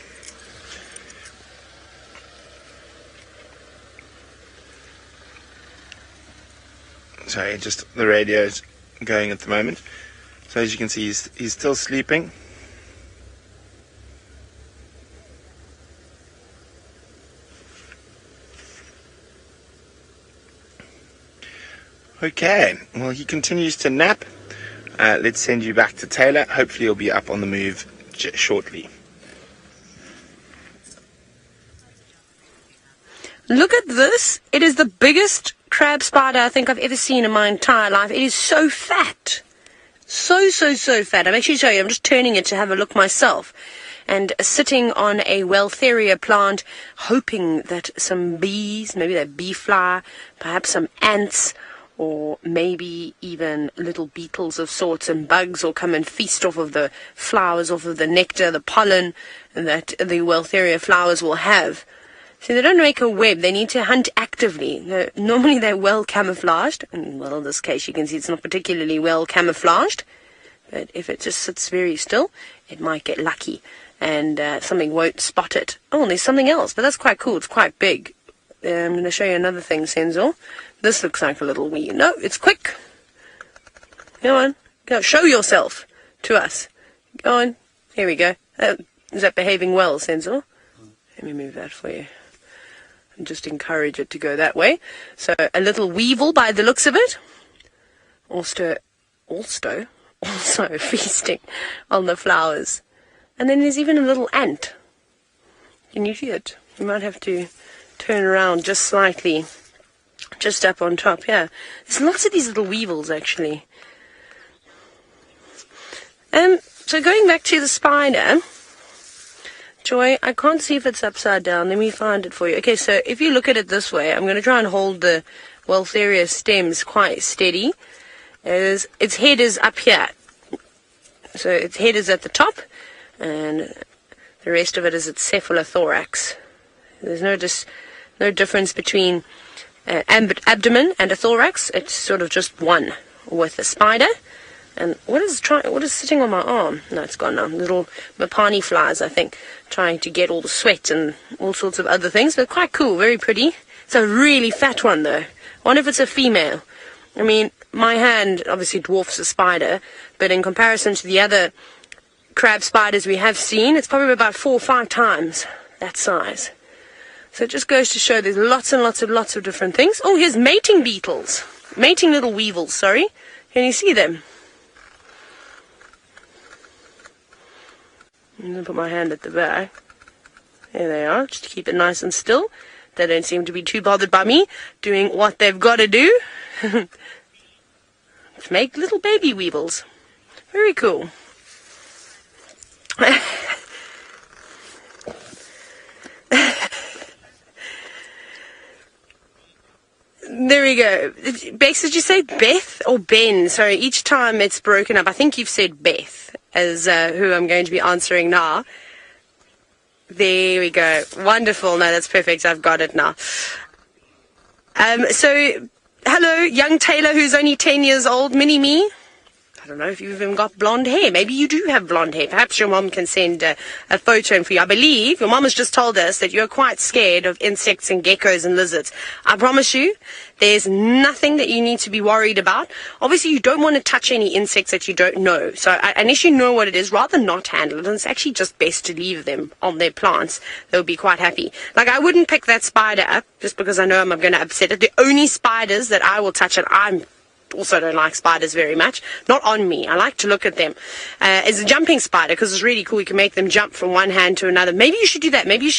[SPEAKER 2] Sorry, just the radio's going at the moment. So as you can see, he's still sleeping. Okay, well, he continues to nap. Let's send you back to Taylor. Hopefully he'll be up on the move shortly.
[SPEAKER 3] Look at this. It is the biggest crab spider I think I've ever seen in my entire life. It is so fat. So fat. I'm actually showing you. I'm just turning it to have a look myself. And sitting on a Weltheria plant, hoping that some bees, maybe that bee fly, perhaps some ants, or maybe even little beetles of sorts and bugs, or come and feast off of the flowers, off of the nectar, the pollen that the Waltheria flowers will have. So they don't make a web, they need to hunt actively. Normally they're well camouflaged, and well, in this case you can see it's not particularly well camouflaged, but if it just sits very still, it might get lucky, and something won't spot it. Oh, and there's something else, but that's quite cool, it's quite big. I'm going to show you another thing, Senzo. This looks like a little wee. No, it's quick. Go on. Go. Show yourself to us. Go on. Here we go. Is that behaving well, Senzo? Let me move that for you. And just encourage it to go that way. So, a little weevil by the looks of it. Also feasting on the flowers. And then there's even a little ant. Can you see it? You might have to turn around just slightly. Just up on top, yeah. There's lots of these little weevils, actually. So going back to the spider, Joy, I can't see if it's upside down. Let me find it for you. Okay, so if you look at it this way, I'm going to try and hold the Waltheria stems quite steady. Its head is up here. So its head is at the top, and the rest of it is its cephalothorax. There's no difference between abdomen and a thorax. It's sort of just one with the spider. And what is sitting on my arm? No, it's gone now. Little mapani flies, I think, trying to get all the sweat and all sorts of other things. But quite cool, very pretty. It's a really fat one, though. I wonder if it's a female. I mean, my hand obviously dwarfs a spider, but in comparison to the other crab spiders we have seen, it's probably about 4 or 5 times that size. So it just goes to show there's lots of different things. Oh, here's mating beetles. Mating little weevils, sorry. Can you see them? I'm going to put my hand at the back. There they are, just to keep it nice and still. They don't seem to be too bothered by me doing what they've got to do. To make little baby weevils. Very cool. There we go. Bex, did you say Beth or Ben? Sorry, each time it's broken up. I think you've said Beth as who I'm going to be answering now. There we go. Wonderful. No, that's perfect. I've got it now. So, hello, young Taylor, who's only 10 years old, mini-me. I don't know if you've even got blonde hair. Maybe you do have blonde hair. Perhaps your mom can send a photo in for you. I believe your mom has just told us that you're quite scared of insects and geckos and lizards. I promise you, there's nothing that you need to be worried about. Obviously, you don't want to touch any insects that you don't know. So unless you know what it is, rather not handle it. And it's actually just best to leave them on their plants. They'll be quite happy. Like, I wouldn't pick that spider up just because I know I'm going to upset it. The only spiders that I will touch, and I'm also don't like spiders very much, not on me, I like to look at them, is a jumping spider, because it's really cool. You can make them jump from one hand to another. Maybe you should do that. Maybe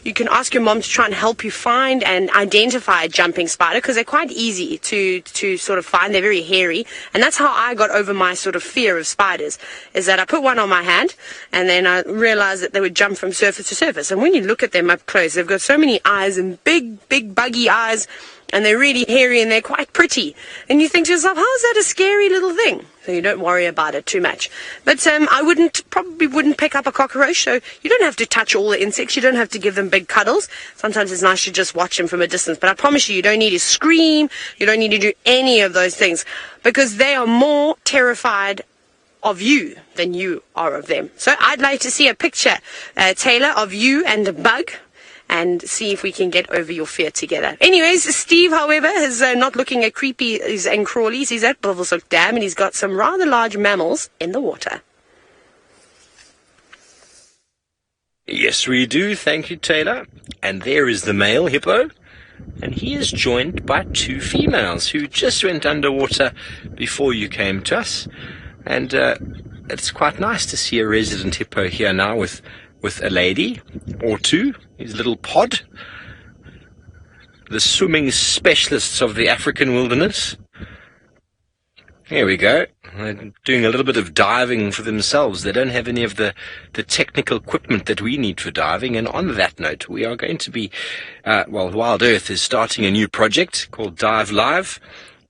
[SPEAKER 3] you can ask your mom to try and help you find and identify a jumping spider, because they're quite easy to sort of find. They're very hairy, and that's how I got over my sort of fear of spiders, is that I put one on my hand and then I realized that they would jump from surface to surface. And when you look at them up close, they've got so many eyes, and big buggy eyes, and they're really hairy, and they're quite pretty. And you think to yourself, how is that a scary little thing? So you don't worry about it too much. But I probably wouldn't pick up a cockroach, so you don't have to touch all the insects. You don't have to give them big cuddles. Sometimes it's nice to just watch them from a distance. But I promise you don't need to scream. You don't need to do any of those things, because they are more terrified of you than you are of them. So I'd like to see a picture, Taylor, of you and a bug, and see if we can get over your fear together. Anyways, Steve, however, is not looking at creepies and crawlies. He's at Buffelshoek Dam, and he's got some rather large mammals in the water.
[SPEAKER 1] Yes, we do. Thank you, Taylor. And there is the male hippo. And he is joined by 2 females who just went underwater before you came to us. And it's quite nice to see a resident hippo here now with a lady or 2, his little pod, the swimming specialists of the African wilderness. Here we go. They're doing a little bit of diving for themselves. They don't have any of the technical equipment that we need for diving. And on that note, we are going to be, Wild Earth is starting a new project called DiveLive.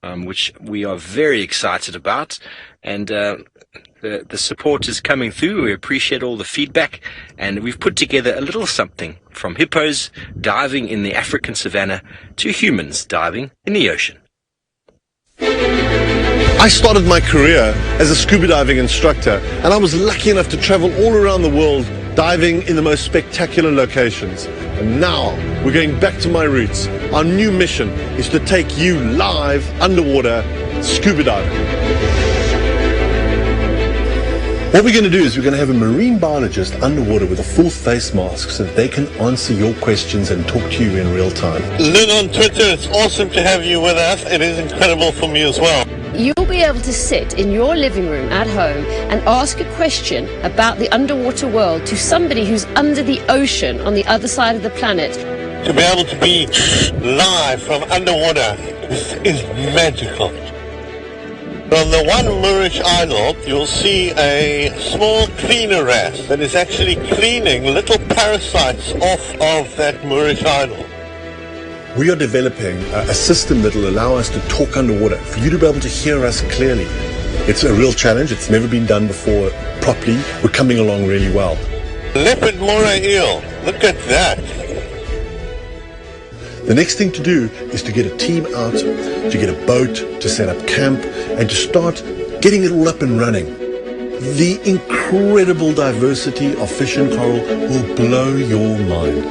[SPEAKER 1] which we are very excited about. And the support is coming through. We appreciate all the feedback. And we've put together a little something from hippos diving in the African savannah to humans diving in the ocean.
[SPEAKER 5] I started my career as a scuba diving instructor, and I was lucky enough to travel all around the world diving in the most spectacular locations. And now we're going back to my roots. Our new mission is to take you live underwater scuba diving. What we're going to do is we're going to have a marine biologist underwater with a full face mask so that they can answer your questions and talk to you in real time.
[SPEAKER 6] Lynn on Twitter, it's awesome to have you with us. It is incredible for me as well.
[SPEAKER 7] You'll be able to sit in your living room at home and ask a question about the underwater world to somebody who's under the ocean on the other side of the planet.
[SPEAKER 6] To be able to be live from underwater is magical. On the one Moorish island, you'll see a small cleaner rat that is actually cleaning little parasites off of that Moorish island.
[SPEAKER 5] We are developing a system that will allow us to talk underwater, for you to be able to hear us clearly. It's a real challenge. It's never been done before properly. We're coming along really well.
[SPEAKER 6] Leopard moray eel, look at that.
[SPEAKER 5] The next thing to do is to get a team out, to get a boat, to set up camp, and to start getting it all up and running. The incredible diversity of fish and coral will blow your mind.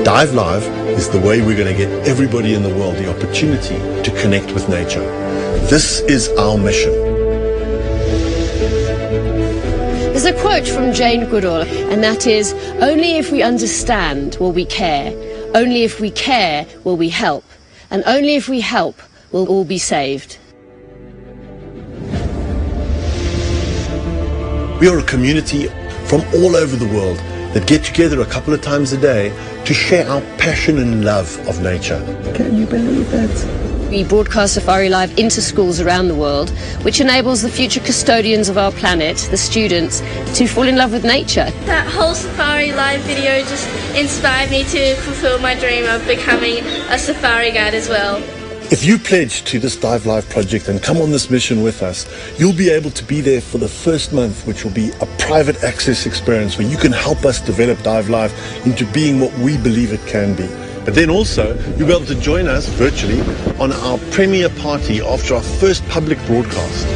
[SPEAKER 5] DiveLive is the way we're going to get everybody in the world the opportunity to connect with nature. This is our mission.
[SPEAKER 7] There's a quote from Jane Goodall, and that is, "Only if we understand will we care. Only if we care will we help. And only if we help will all be saved."
[SPEAKER 5] We are a community from all over the world that get together a couple of times a day to share our passion and love of nature.
[SPEAKER 4] Can you believe that?
[SPEAKER 7] We broadcast Safari Live into schools around the world, which enables the future custodians of our planet, the students, to fall in love with nature.
[SPEAKER 8] That whole Safari Live video just inspired me to fulfill my dream of becoming a safari guide as well.
[SPEAKER 5] If you pledge to this DiveLive project and come on this mission with us, you'll be able to be there for the first month, which will be a private access experience where you can help us develop DiveLive into being what we believe it can be. But then also, you'll be able to join us virtually on our premiere party after our first public broadcast.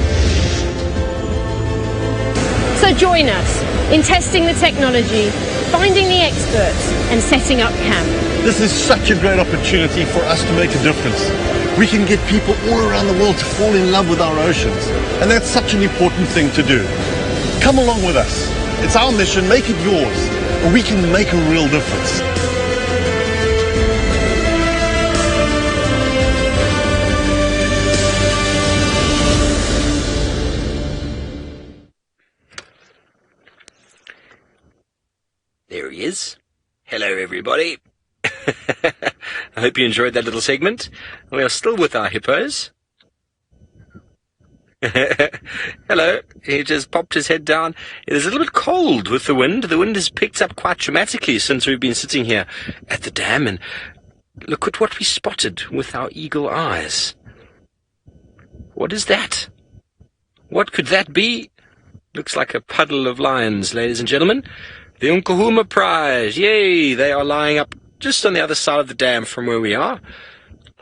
[SPEAKER 7] So join us in testing the technology, finding the experts, and setting up camp.
[SPEAKER 5] This is such a great opportunity for us to make a difference. We can get people all around the world to fall in love with our oceans, and that's such an important thing to do. Come along with us. It's our mission, make it yours, and we can make a real difference.
[SPEAKER 1] There he is. Hello, everybody. I hope you enjoyed that little segment. We are still with our hippos. Hello. He just popped his head down. It is a little bit cold with the wind. The wind has picked up quite dramatically since we've been sitting here at the dam. And look at what we spotted with our eagle eyes. What is that? What could that be? Looks like a puddle of lions, ladies and gentlemen. The Nkuhuma Pride. Yay! They are lying up just on the other side of the dam from where we are.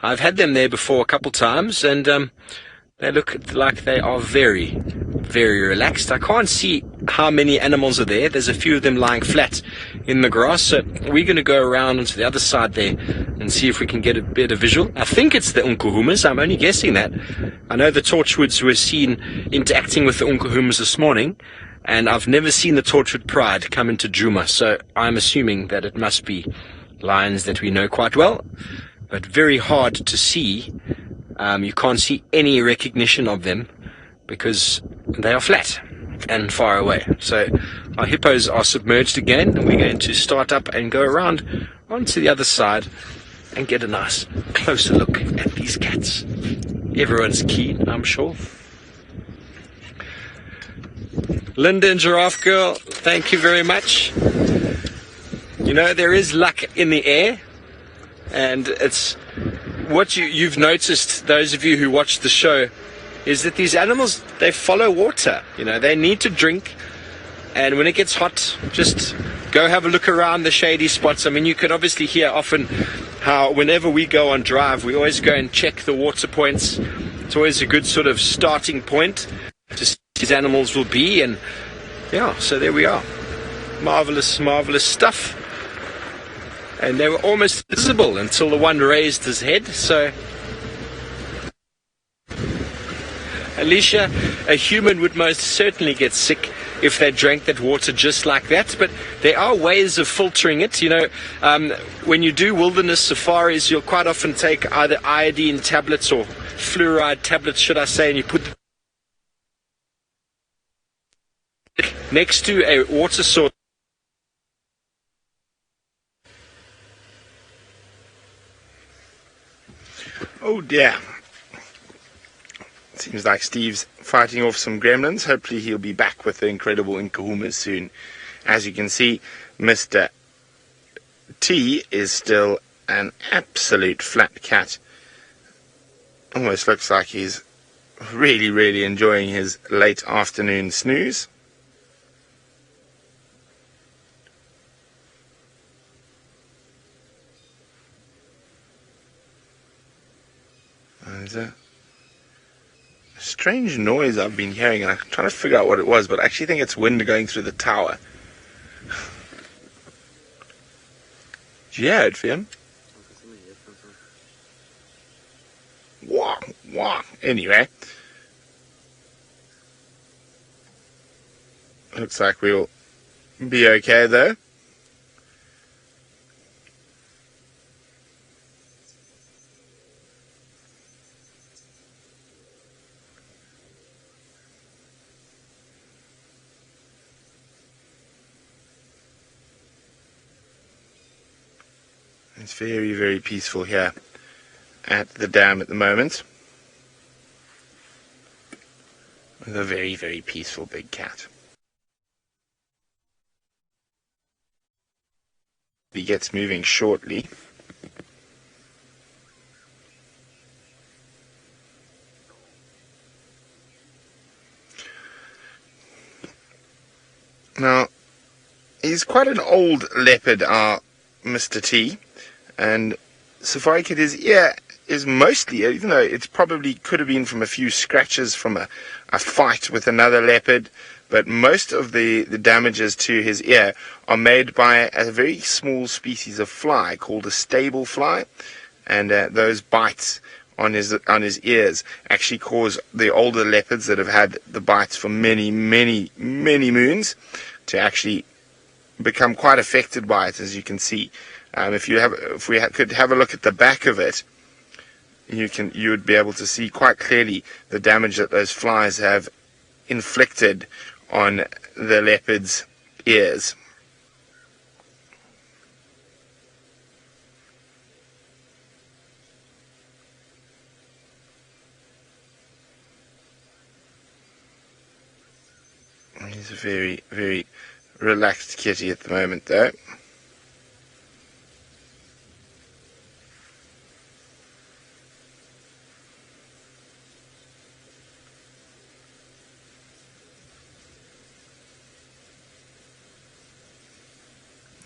[SPEAKER 1] I've had them there before a couple times, and they look like they are very, very relaxed. I can't see how many animals are there. There's a few of them lying flat in the grass, so we're going to go around onto the other side there and see if we can get a better visual. I think it's the Nkuhumas. I'm only guessing that. I know the Torchwoods were seen interacting with the Nkuhumas this morning, and I've never seen the Torchwood Pride come into Djuma, so I'm assuming that it must be lions that we know quite well, but very hard to see. You can't see any recognition of them because they are flat and far away. So our hippos are submerged again, and we're going to start up and go around onto the other side and get a nice closer look at these cats. Everyone's keen, I'm sure. Linda and Giraffe Girl, thank you very much. You know, there is luck in the air. And it's what you've noticed, those of you who watch the show, is that these animals, they follow water. You know, they need to drink. And when it gets hot, just go have a look around the shady spots. I mean, you can obviously hear often how whenever we go on drive, we always go and check the water points. It's always a good sort of starting point to see these animals will be. And yeah, so there we are. Marvelous, marvelous stuff. And they were almost visible until the one raised his head. So Alicia, a human would most certainly get sick if they drank that water just like that, but there are ways of filtering it. You know, when you do wilderness safaris, you'll quite often take either iodine tablets or fluoride tablets, should I say, and you put them next to a water source.
[SPEAKER 2] Oh dear. Seems like Steve's fighting off some gremlins. Hopefully he'll be back with the incredible Nkuhumas soon. As you can see, Mr. T is still an absolute flat cat. Almost looks like he's really, really enjoying his late afternoon snooze. There's a strange noise I've been hearing, and I'm trying to figure out what it was, but I actually think it's wind going through the tower. Did you hear it, Fiam? Wah, wah. Anyway, looks like we'll be okay though. It's very, very peaceful here at the dam at the moment. With a very, very peaceful big cat. He gets moving shortly. Now, he's quite an old leopard, our Mr. T. And Safari Kid, his ear is mostly, even though it's probably could have been from a few scratches from a fight with another leopard, but most of the damages to his ear are made by a very small species of fly called a stable fly, and those bites on his ears actually cause the older leopards that have had the bites for many, many, many moons to actually become quite affected by it, as you can see. If we could have a look at the back of it, you would be able to see quite clearly the damage that those flies have inflicted on the leopard's ears. He's a very, very relaxed kitty at the moment, though.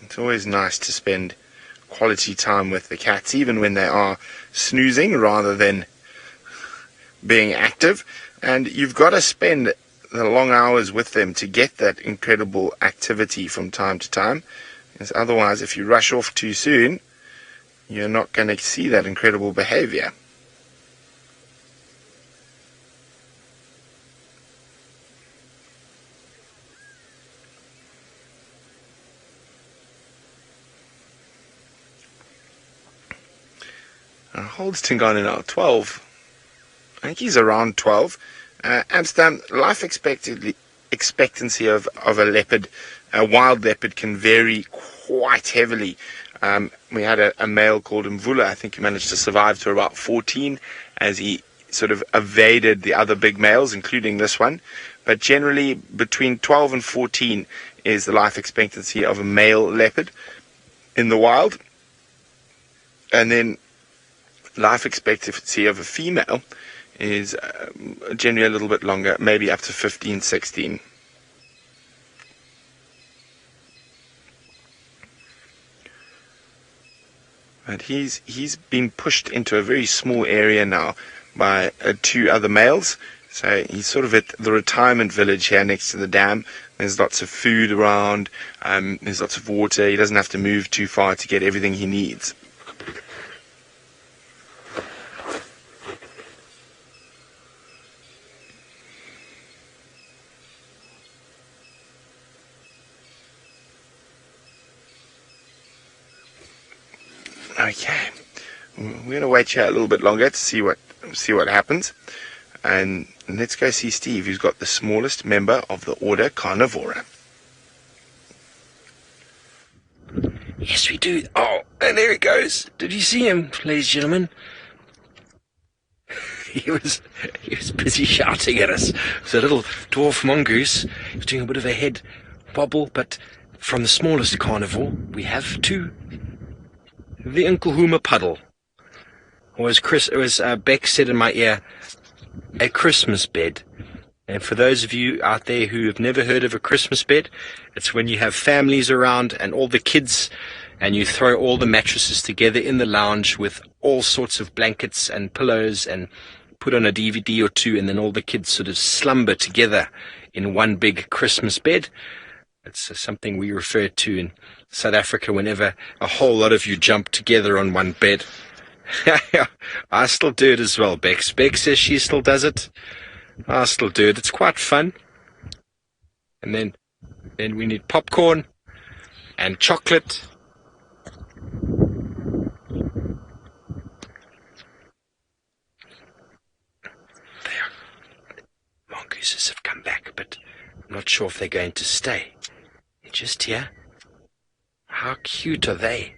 [SPEAKER 2] It's always nice to spend quality time with the cats, even when they are snoozing rather than being active. And you've got to spend the long hours with them to get that incredible activity from time to time. Because otherwise, if you rush off too soon, you're not going to see that incredible behavior. How old's Tingana now? 12. I think he's around 12. Amsterdam, life expectancy of a leopard, a wild leopard, can vary quite heavily. We had a male called Mvula. I think he managed to survive to about 14 as he sort of evaded the other big males, including this one. But generally, between 12 and 14 is the life expectancy of a male leopard in the wild. And then life expectancy of a female is generally a little bit longer, maybe up to 15, 16. But he's been pushed into a very small area now by 2 other males. So he's sort of at the retirement village here next to the dam. There's lots of food around, there's lots of water. He doesn't have to move too far to get everything he needs. Okay, we're going to wait here a little bit longer to see what happens, and let's go see Steve, who's got the smallest member of the order Carnivora.
[SPEAKER 1] Yes, we do. Oh, and there he goes. Did you see him, ladies and gentlemen? He was busy shouting at us. It was a little dwarf mongoose. He was doing a bit of a head wobble, but from the smallest carnivore, we have 2. The Nkuhuma puddle, or as Beck said in my ear, a Christmas bed. And for those of you out there who have never heard of a Christmas bed, it's when you have families around and all the kids, and you throw all the mattresses together in the lounge with all sorts of blankets and pillows and put on a DVD or 2, and then all the kids sort of slumber together in one big Christmas bed. It's something we refer to in South Africa whenever a whole lot of you jump together on one bed. I still do it as well, Bex. Bex says she still does it. I still do it. It's quite fun. And then we need popcorn and chocolate. Mongooses have come back, but I'm not sure if they're going to stay. They're just here. How cute are they?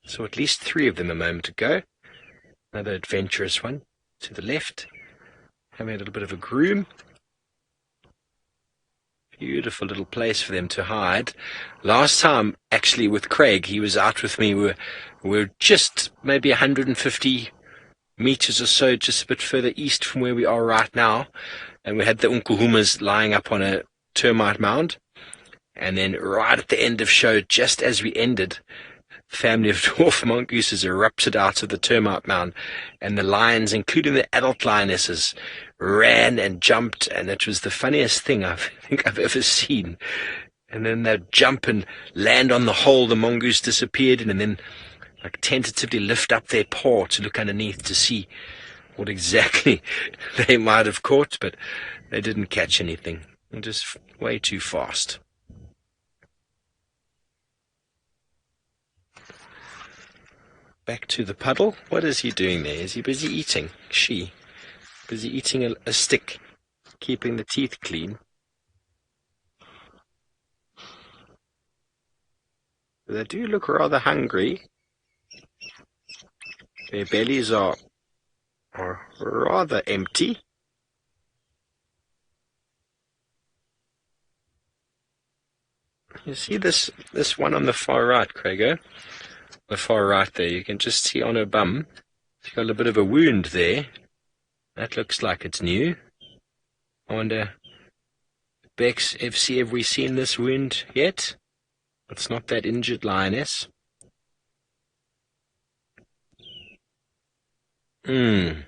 [SPEAKER 1] So at least 3 of them a moment ago. Another adventurous one to the left, having a little bit of a groom. Beautiful little place for them to hide. Last time, actually, with Craig, he was out with me. We were just maybe 150 meters or so, just a bit further east from where we are right now. And we had the Nkuhumas lying up on a termite mound. And then right at the end of show, just as we ended, the family of dwarf mongooses erupted out of the termite mound, and the lions, including the adult lionesses, ran and jumped, and it was the funniest thing I think I've ever seen. And then they'd jump and land on the hole the mongoose disappeared in, and then like tentatively lift up their paw to look underneath to see what exactly they might have caught, but they didn't catch anything. They're just way too fast. Back to the puddle. What is he doing there? Is he busy eating? She busy eating a stick, keeping the teeth clean. They do look rather hungry. Their bellies are rather empty. You see this one on the far right, Kruger? The far right there, you can just see on her bum, she's got a bit of a wound there. That looks like it's new. I wonder, Bex, have we seen this wound yet? It's not that injured lioness. I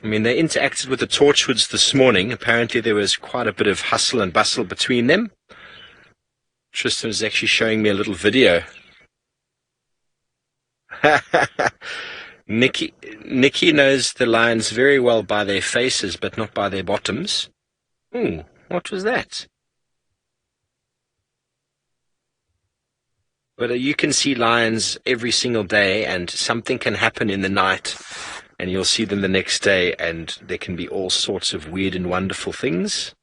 [SPEAKER 1] mean, they interacted with the Torchwoods this morning. Apparently there was quite a bit of hustle and bustle between them. Tristan was actually showing me a little video. Nikki knows the lions very well by their faces, but not by their bottoms. What was that? But you can see lions every single day, and something can happen in the night, and you'll see them the next day, and there can be all sorts of weird and wonderful things.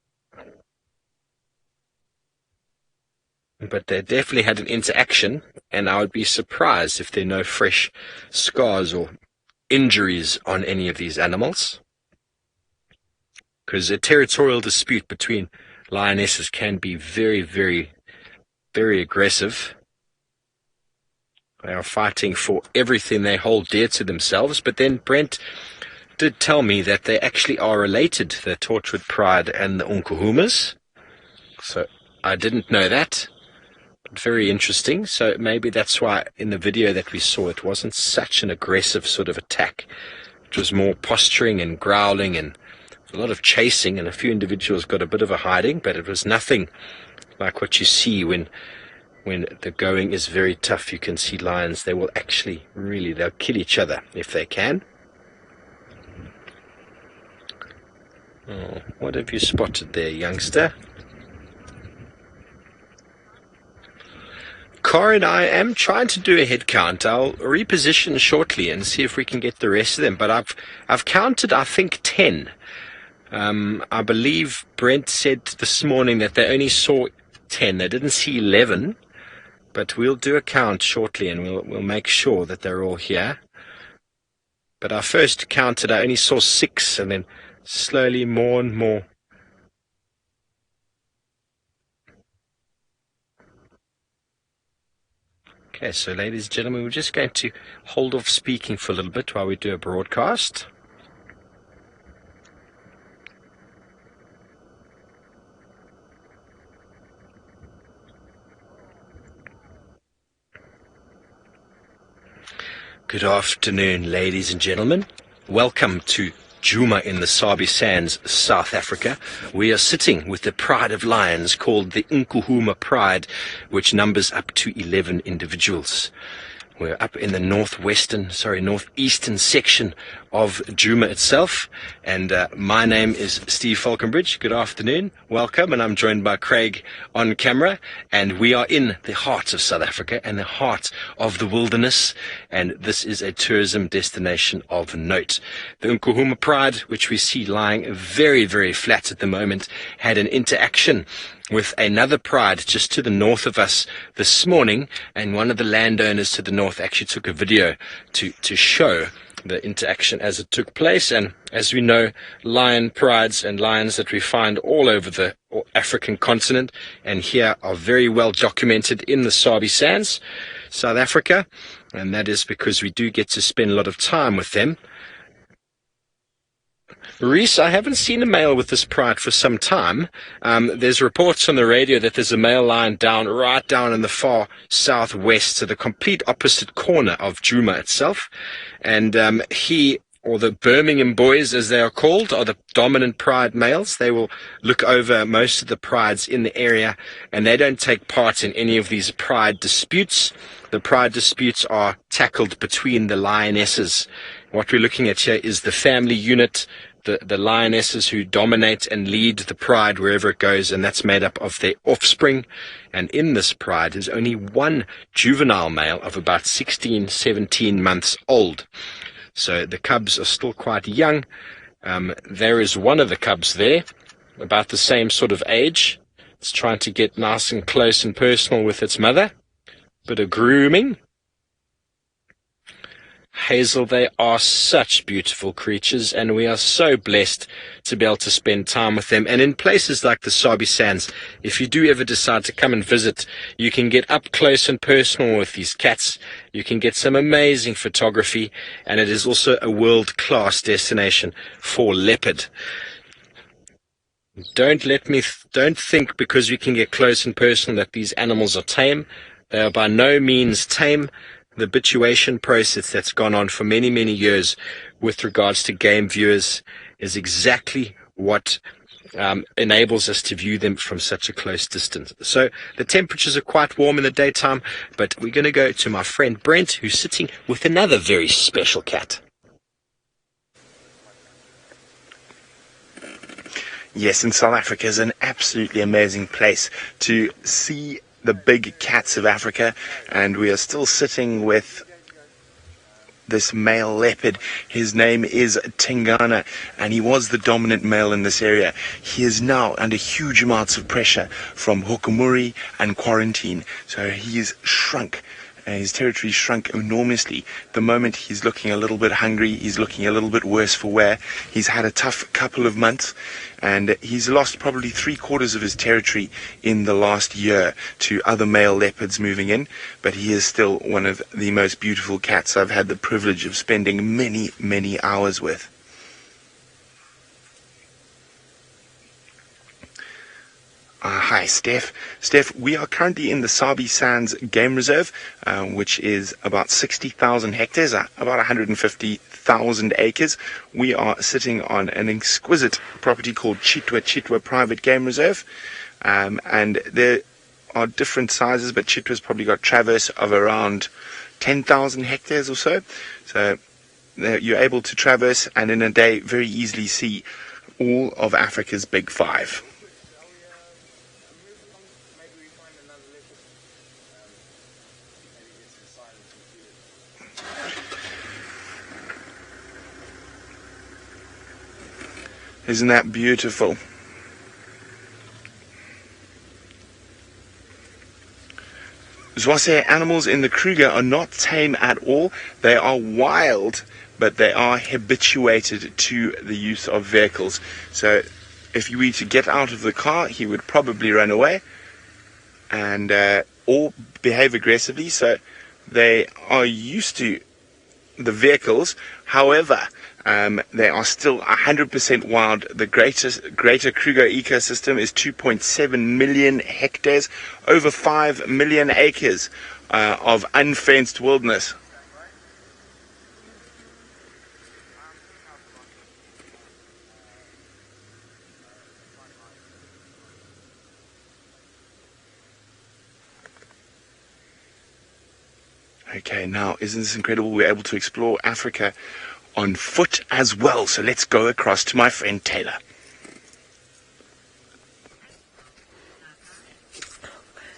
[SPEAKER 1] But they definitely had an interaction, and I would be surprised if there are no fresh scars or injuries on any of these animals. Because a territorial dispute between lionesses can be very, very, very aggressive. They are fighting for everything they hold dear to themselves. But then Brent did tell me that they actually are related, the Torchwood Pride and the Nkuhumas. So I didn't know that. But very interesting. So maybe that's why in the video that we saw, it wasn't such an aggressive sort of attack. It was more posturing and growling and a lot of chasing, and a few individuals got a bit of a hiding, but it was nothing like what you see when the going is very tough. You can see lions, they will actually they'll kill each other if they can. Oh, what have you spotted there, youngster? Corin, I am trying to do a head count. I'll reposition shortly and see if we can get the rest of them, but I've counted, I think, 10. I believe Brent said this morning that they only saw 10. They didn't see 11. But we'll do a count shortly and we'll make sure that they're all here. But I first counted, I only saw 6, and then slowly more and more. Okay, so ladies and gentlemen, we're just going to hold off speaking for a little bit while we do a broadcast. Good afternoon, ladies and gentlemen. Welcome to Djuma in the Sabi Sands, South Africa. We are sitting with the pride of lions called the Nkuhuma Pride, which numbers up to 11 individuals. We're up in the northeastern section of Djuma itself, and my name is Steve Falconbridge. Good afternoon, welcome, and I'm joined by Craig on camera, and we are in the heart of South Africa and the heart of the wilderness, and this is a tourism destination of note. The Nkuhuma Pride, which we see lying very, very flat at the moment, had an interaction with another pride just to the north of us this morning, and one of the landowners to the north actually took a video to show the interaction as it took place. And as we know, lion prides and lions that we find all over the African continent and here are very well documented in the Sabi Sands, South Africa, and that is because we do get to spend a lot of time with them. Reese, I haven't seen a male with this pride for some time. There's reports on the radio that there's a male lion right down in the far southwest, to the complete opposite corner of Djuma itself. And he, or the Birmingham boys as they are called, are the dominant pride males. They will look over most of the prides in the area, and they don't take part in any of these pride disputes. The pride disputes are tackled between the lionesses. What we're looking at here is the family unit, the lionesses who dominate and lead the pride wherever it goes, and that's made up of their offspring. And in this pride is only one juvenile male of about 16, 17 months old. So the cubs are still quite young. There is one of the cubs there, about the same sort of age. It's trying to get nice and close and personal with its mother. Bit of grooming. Hazel, they are such beautiful creatures, and we are so blessed to be able to spend time with them. And in places like the Sabi Sands, if you do ever decide to come and visit, you can get up close and personal with these cats. You can get some amazing photography, and it is also a world-class destination for leopard. Don't think because you can get close and personal that these animals are tame. They are by no means tame. The habituation process that's gone on for many, many years with regards to game viewers is exactly what enables us to view them from such a close distance. So the temperatures are quite warm in the daytime, but we're going to go to my friend Brent, who's sitting with another very special cat.
[SPEAKER 2] Yes, and South Africa is an absolutely amazing place to see the big cats of Africa, and we are still sitting with this male leopard. His name is Tingana, and he was the dominant male in this area. He is now under huge amounts of pressure from hukumuri and quarantine, so he is shrunk his territory shrunk enormously. At the moment he's looking a little bit hungry, he's looking a little bit worse for wear. He's had a tough couple of months, and he's lost probably 3/4 of his territory in the last year to other male leopards moving in, but he is still one of the most beautiful cats I've had the privilege of spending many, many hours with. Hi, Steph. Steph, we are currently in the Sabi Sands Game Reserve, which is about 60,000 hectares, about 150,000 acres. We are sitting on an exquisite property called Chitwa Private Game Reserve, and there are different sizes, but Chitwa's probably got traverse of around 10,000 hectares or so. So you're able to traverse and in a day very easily see all of Africa's big five. Isn't that beautiful? Zwase animals in the Kruger are not tame at all. They are wild, but they are habituated to the use of vehicles. So if you were to get out of the car, he would probably run away and or behave aggressively. So they are used to the vehicles. However, they are still 100% wild. The greater Kruger ecosystem is 2.7 million hectares, over 5 million acres of unfenced wilderness. Okay, now isn't this incredible? We're able to explore Africa on foot as well. So let's go across to my friend Taylor.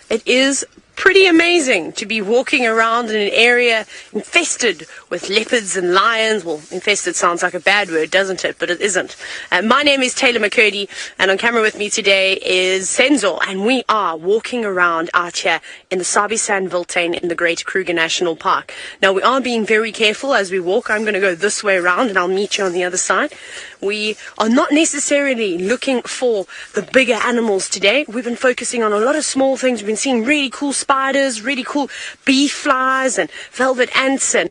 [SPEAKER 3] It is pretty amazing to be walking around in an area infested with leopards and lions. Well, infested sounds like a bad word, doesn't it? But it isn't. My name is Taylor McCurdy, and on camera with me today is Senzo, and we are walking around out here in the Sabi Sand Wildtuin in the Great Kruger National Park. Now, we are being very careful as we walk. I'm going to go this way around, and I'll meet you on the other side. We are not necessarily looking for the bigger animals today. We've been focusing on a lot of small things. We've been seeing really cool spiders, really cool bee flies and velvet ants and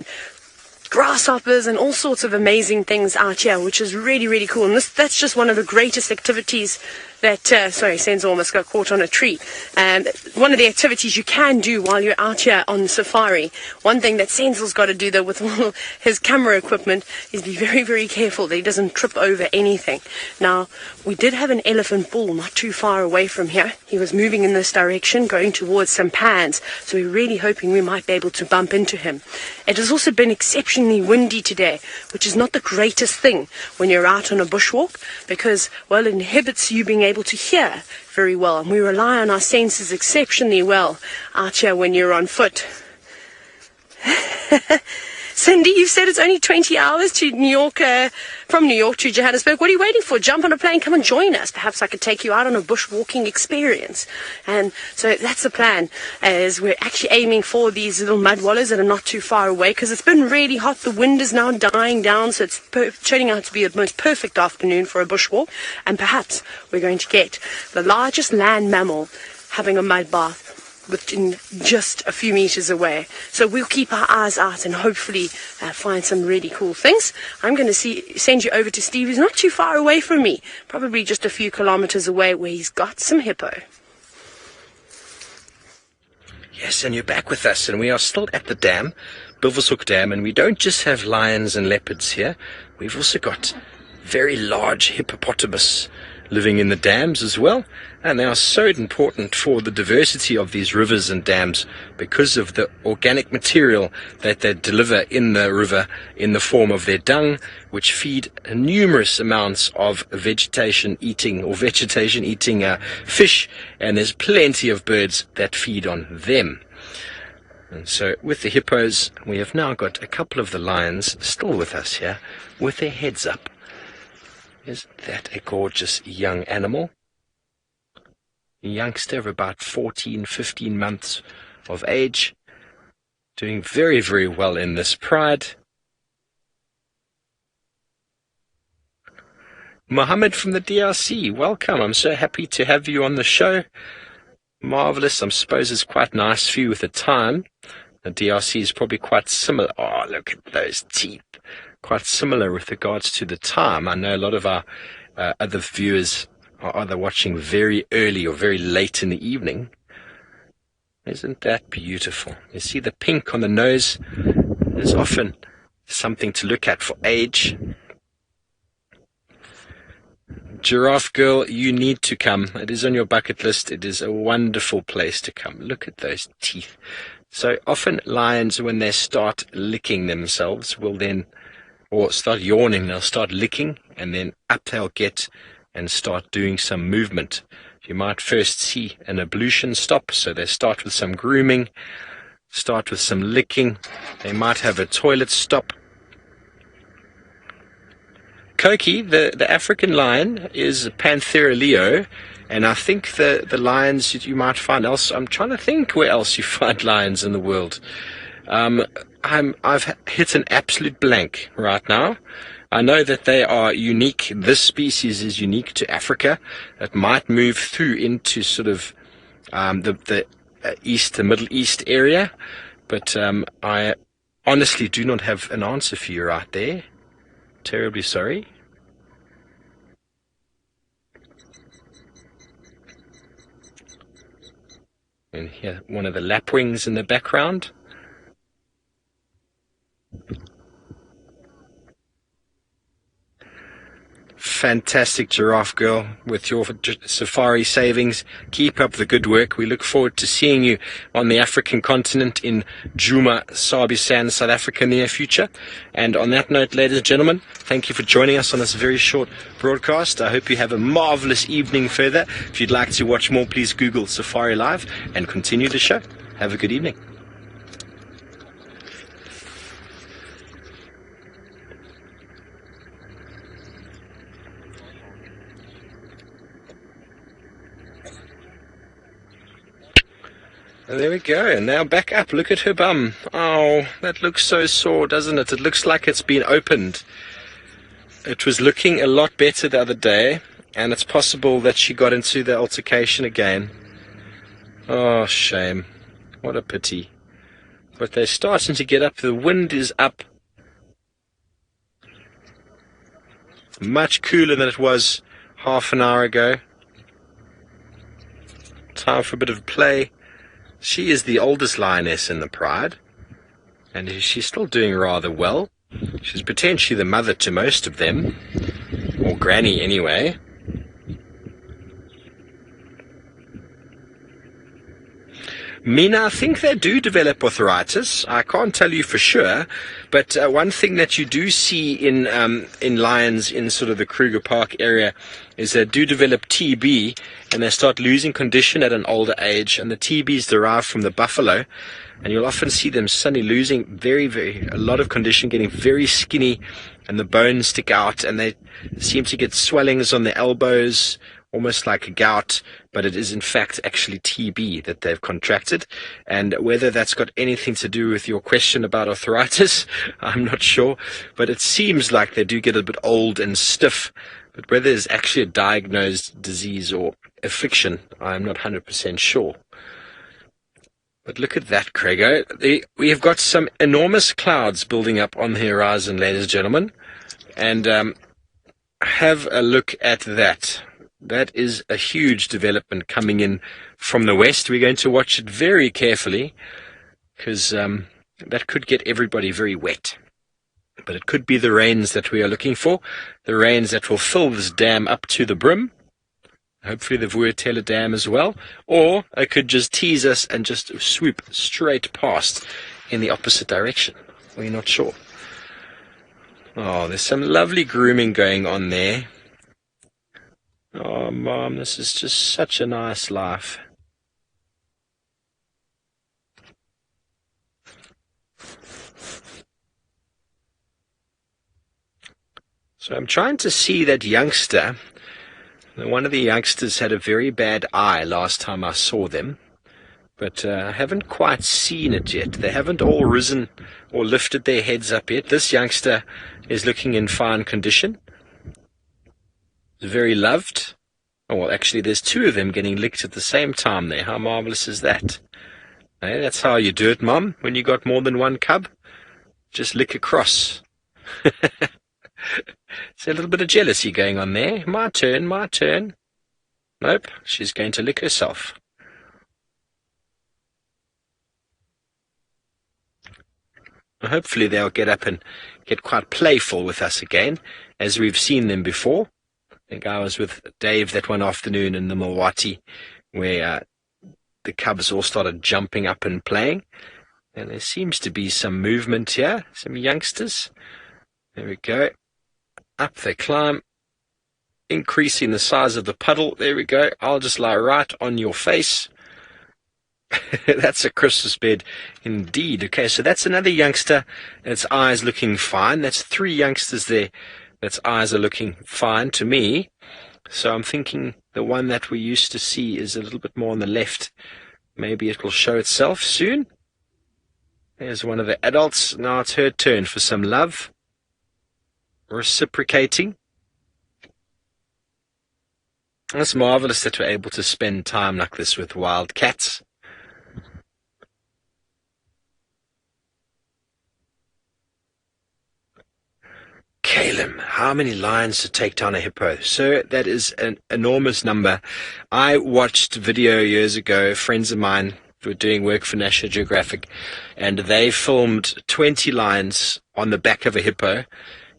[SPEAKER 3] grasshoppers and all sorts of amazing things out here, which is really, really cool. And that's just one of the greatest activities that, sorry, Senzo almost got caught on a tree. One of the activities you can do while you're out here on safari. One thing that Senzo's got to do, though, with all his camera equipment is be very, very careful that he doesn't trip over anything. Now, we did have an elephant bull not too far away from here. He was moving in this direction, going towards some pans, so we're really hoping we might be able to bump into him. It has also been exceptionally windy today, which is not the greatest thing when you're out on a bushwalk, because, well, it inhibits you being able to hear very well, and we rely on our senses exceptionally well out here when you're on foot. Cindy, you've said it's only 20 hours to New York, from New York to Johannesburg. What are you waiting for? Jump on a plane, come and join us. Perhaps I could take you out on a bushwalking experience. And so that's the plan, as we're actually aiming for these little mud wallows that are not too far away, because it's been really hot. The wind is now dying down, so it's turning out to be the most perfect afternoon for a bushwalk. And perhaps we're going to get the largest land mammal having a mud bath within just a few meters away. So we'll keep our eyes out and hopefully find some really cool things. I'm going to send you over to Steve, who's not too far away from me, probably just a few kilometers away, where he's got some hippo.
[SPEAKER 1] Yes, and you're back with us, and we are still at the dam, Bilvershoek Dam, and we don't just have lions and leopards here. We've also got very large hippopotamus living in the dams as well, and they are so important for the diversity of these rivers and dams because of the organic material that they deliver in the river in the form of their dung, which feed numerous amounts of vegetation eating fish, and there's plenty of birds that feed on them. And so with the hippos, we have now got a couple of the lions still with us here with their heads up. Isn't that a gorgeous young animal? A youngster of about 14, 15 months of age. Doing very, very well in this pride. Mohammed from the DRC, welcome. I'm so happy to have you on the show. Marvelous. I suppose it's quite nice for you with the time. The DRC is probably quite similar. Oh, look at those teeth. Quite similar with regards to the time. I know a lot of our other viewers are either watching very early or very late in the evening. Isn't that beautiful? You see the pink on the nose? There's often something to look at for age. Giraffe girl, you need to come. It is on your bucket list. It is a wonderful place to come. Look at those teeth. So often lions, when they start licking themselves, will then, or start yawning, they'll start licking, and then up they'll get and start doing some movement. You might first see an ablution stop, so they start with some grooming, start with some licking. They might have a toilet stop. Koki, the African lion, is Panthera leo, and I think the lions that you might find else, I'm trying to think where else you find lions in the world. I've hit an absolute blank right now. I know that they are unique. This species is unique to Africa. It might move through into sort of the Middle East area, but I honestly do not have an answer for you right there. Terribly sorry. And here, one of the lapwings in the background. Fantastic, Giraffe girl, with your safari savings. Keep up the good work. We look forward to seeing you on the African continent in Djuma, Sabi Sand, South Africa in the near future. And on that note, ladies and gentlemen, thank you for joining us on this very short broadcast. I hope you have a marvelous evening further. If you'd like to watch more, please Google Safari Live and continue the show. Have a good evening. And there we go, and now back up. Look at her bum. Oh, that looks so sore, doesn't it? It looks like it's been opened. It was looking a lot better the other day, and it's possible that she got into the altercation again. Oh, shame. What a pity. But they're starting to get up. The wind is up. Much cooler than it was half an hour ago. Time for a bit of play. She is the oldest lioness in the pride, and she's still doing rather well. She's potentially the mother to most of them, or granny anyway. Mina, I think they do develop arthritis. I can't tell you for sure, but one thing that you do see in lions in sort of the Kruger Park area is they do develop TB, and they start losing condition at an older age, and the TB is derived from the buffalo, and you'll often see them suddenly losing a lot of condition, getting very skinny, and the bones stick out, and they seem to get swellings on the elbows, almost like a gout, but it is in fact actually TB that they've contracted. And whether that's got anything to do with your question about arthritis, I'm not sure, but it seems like they do get a bit old and stiff. But whether it's actually a diagnosed disease or affliction, I'm not 100% sure. But look at that, Kruger. We have got some enormous clouds building up on the horizon, ladies and gentlemen. And have a look at that. That is a huge development coming in from the west. We're going to watch it very carefully, because that could get everybody very wet. But it could be the rains that we are looking for, the rains that will fill this dam up to the brim, hopefully the Vuurtele Dam as well, or it could just tease us and just swoop straight past in the opposite direction. We're not sure. Oh, there's some lovely grooming going on there. Oh, Mom, this is just such a nice life. So I'm trying to see that youngster. One of the youngsters had a very bad eye last time I saw them. but I haven't quite seen it yet. They haven't all risen or lifted their heads up yet. This youngster is looking in fine condition. Very loved. Oh, well, actually, there's two of them getting licked at the same time there. How marvelous is that? Hey, that's how you do it, Mom, when you got more than one cub. Just lick across. There's a little bit of jealousy going on there. My turn, my turn. Nope, she's going to lick herself. Hopefully they'll get up and get quite playful with us again, as we've seen them before. I think I was with Dave that one afternoon in the Milwaukee, where the cubs all started jumping up and playing. And there seems to be some movement here, some youngsters. There we go. Up they climb, increasing the size of the puddle. There we go. I'll just lie right on your face. That's a Christmas bed indeed. Okay, so that's another youngster. Its eyes looking fine. That's 3 youngsters there. Its eyes are looking fine to me. So I'm thinking the one that we used to see is a little bit more on the left. Maybe it will show itself soon. There's one of the adults. Now it's her turn for some love. Reciprocating. It's marvelous that we're able to spend time like this with wild cats. Caleb, how many lions to take down a hippo? Sir, that is an enormous number. I watched video years ago, friends of mine were doing work for National Geographic, and they filmed 20 lions on the back of a hippo,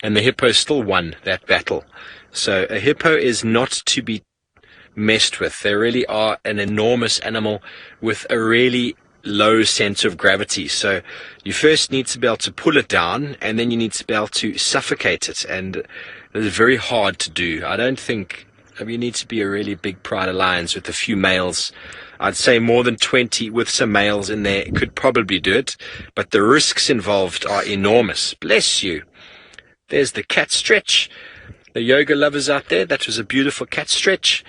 [SPEAKER 1] and the hippo still won that battle. So a hippo is not to be messed with. They really are an enormous animal with a really low sense of gravity. So you first need to be able to pull it down, and then you need to be able to suffocate it, and it's very hard to do. I don't think, you need to be a really big pride of lions with a few males. I'd say more than 20 with some males in there could probably do it, but the risks involved are enormous. Bless you. There's the cat stretch. The yoga lovers out there, that was a beautiful cat stretch.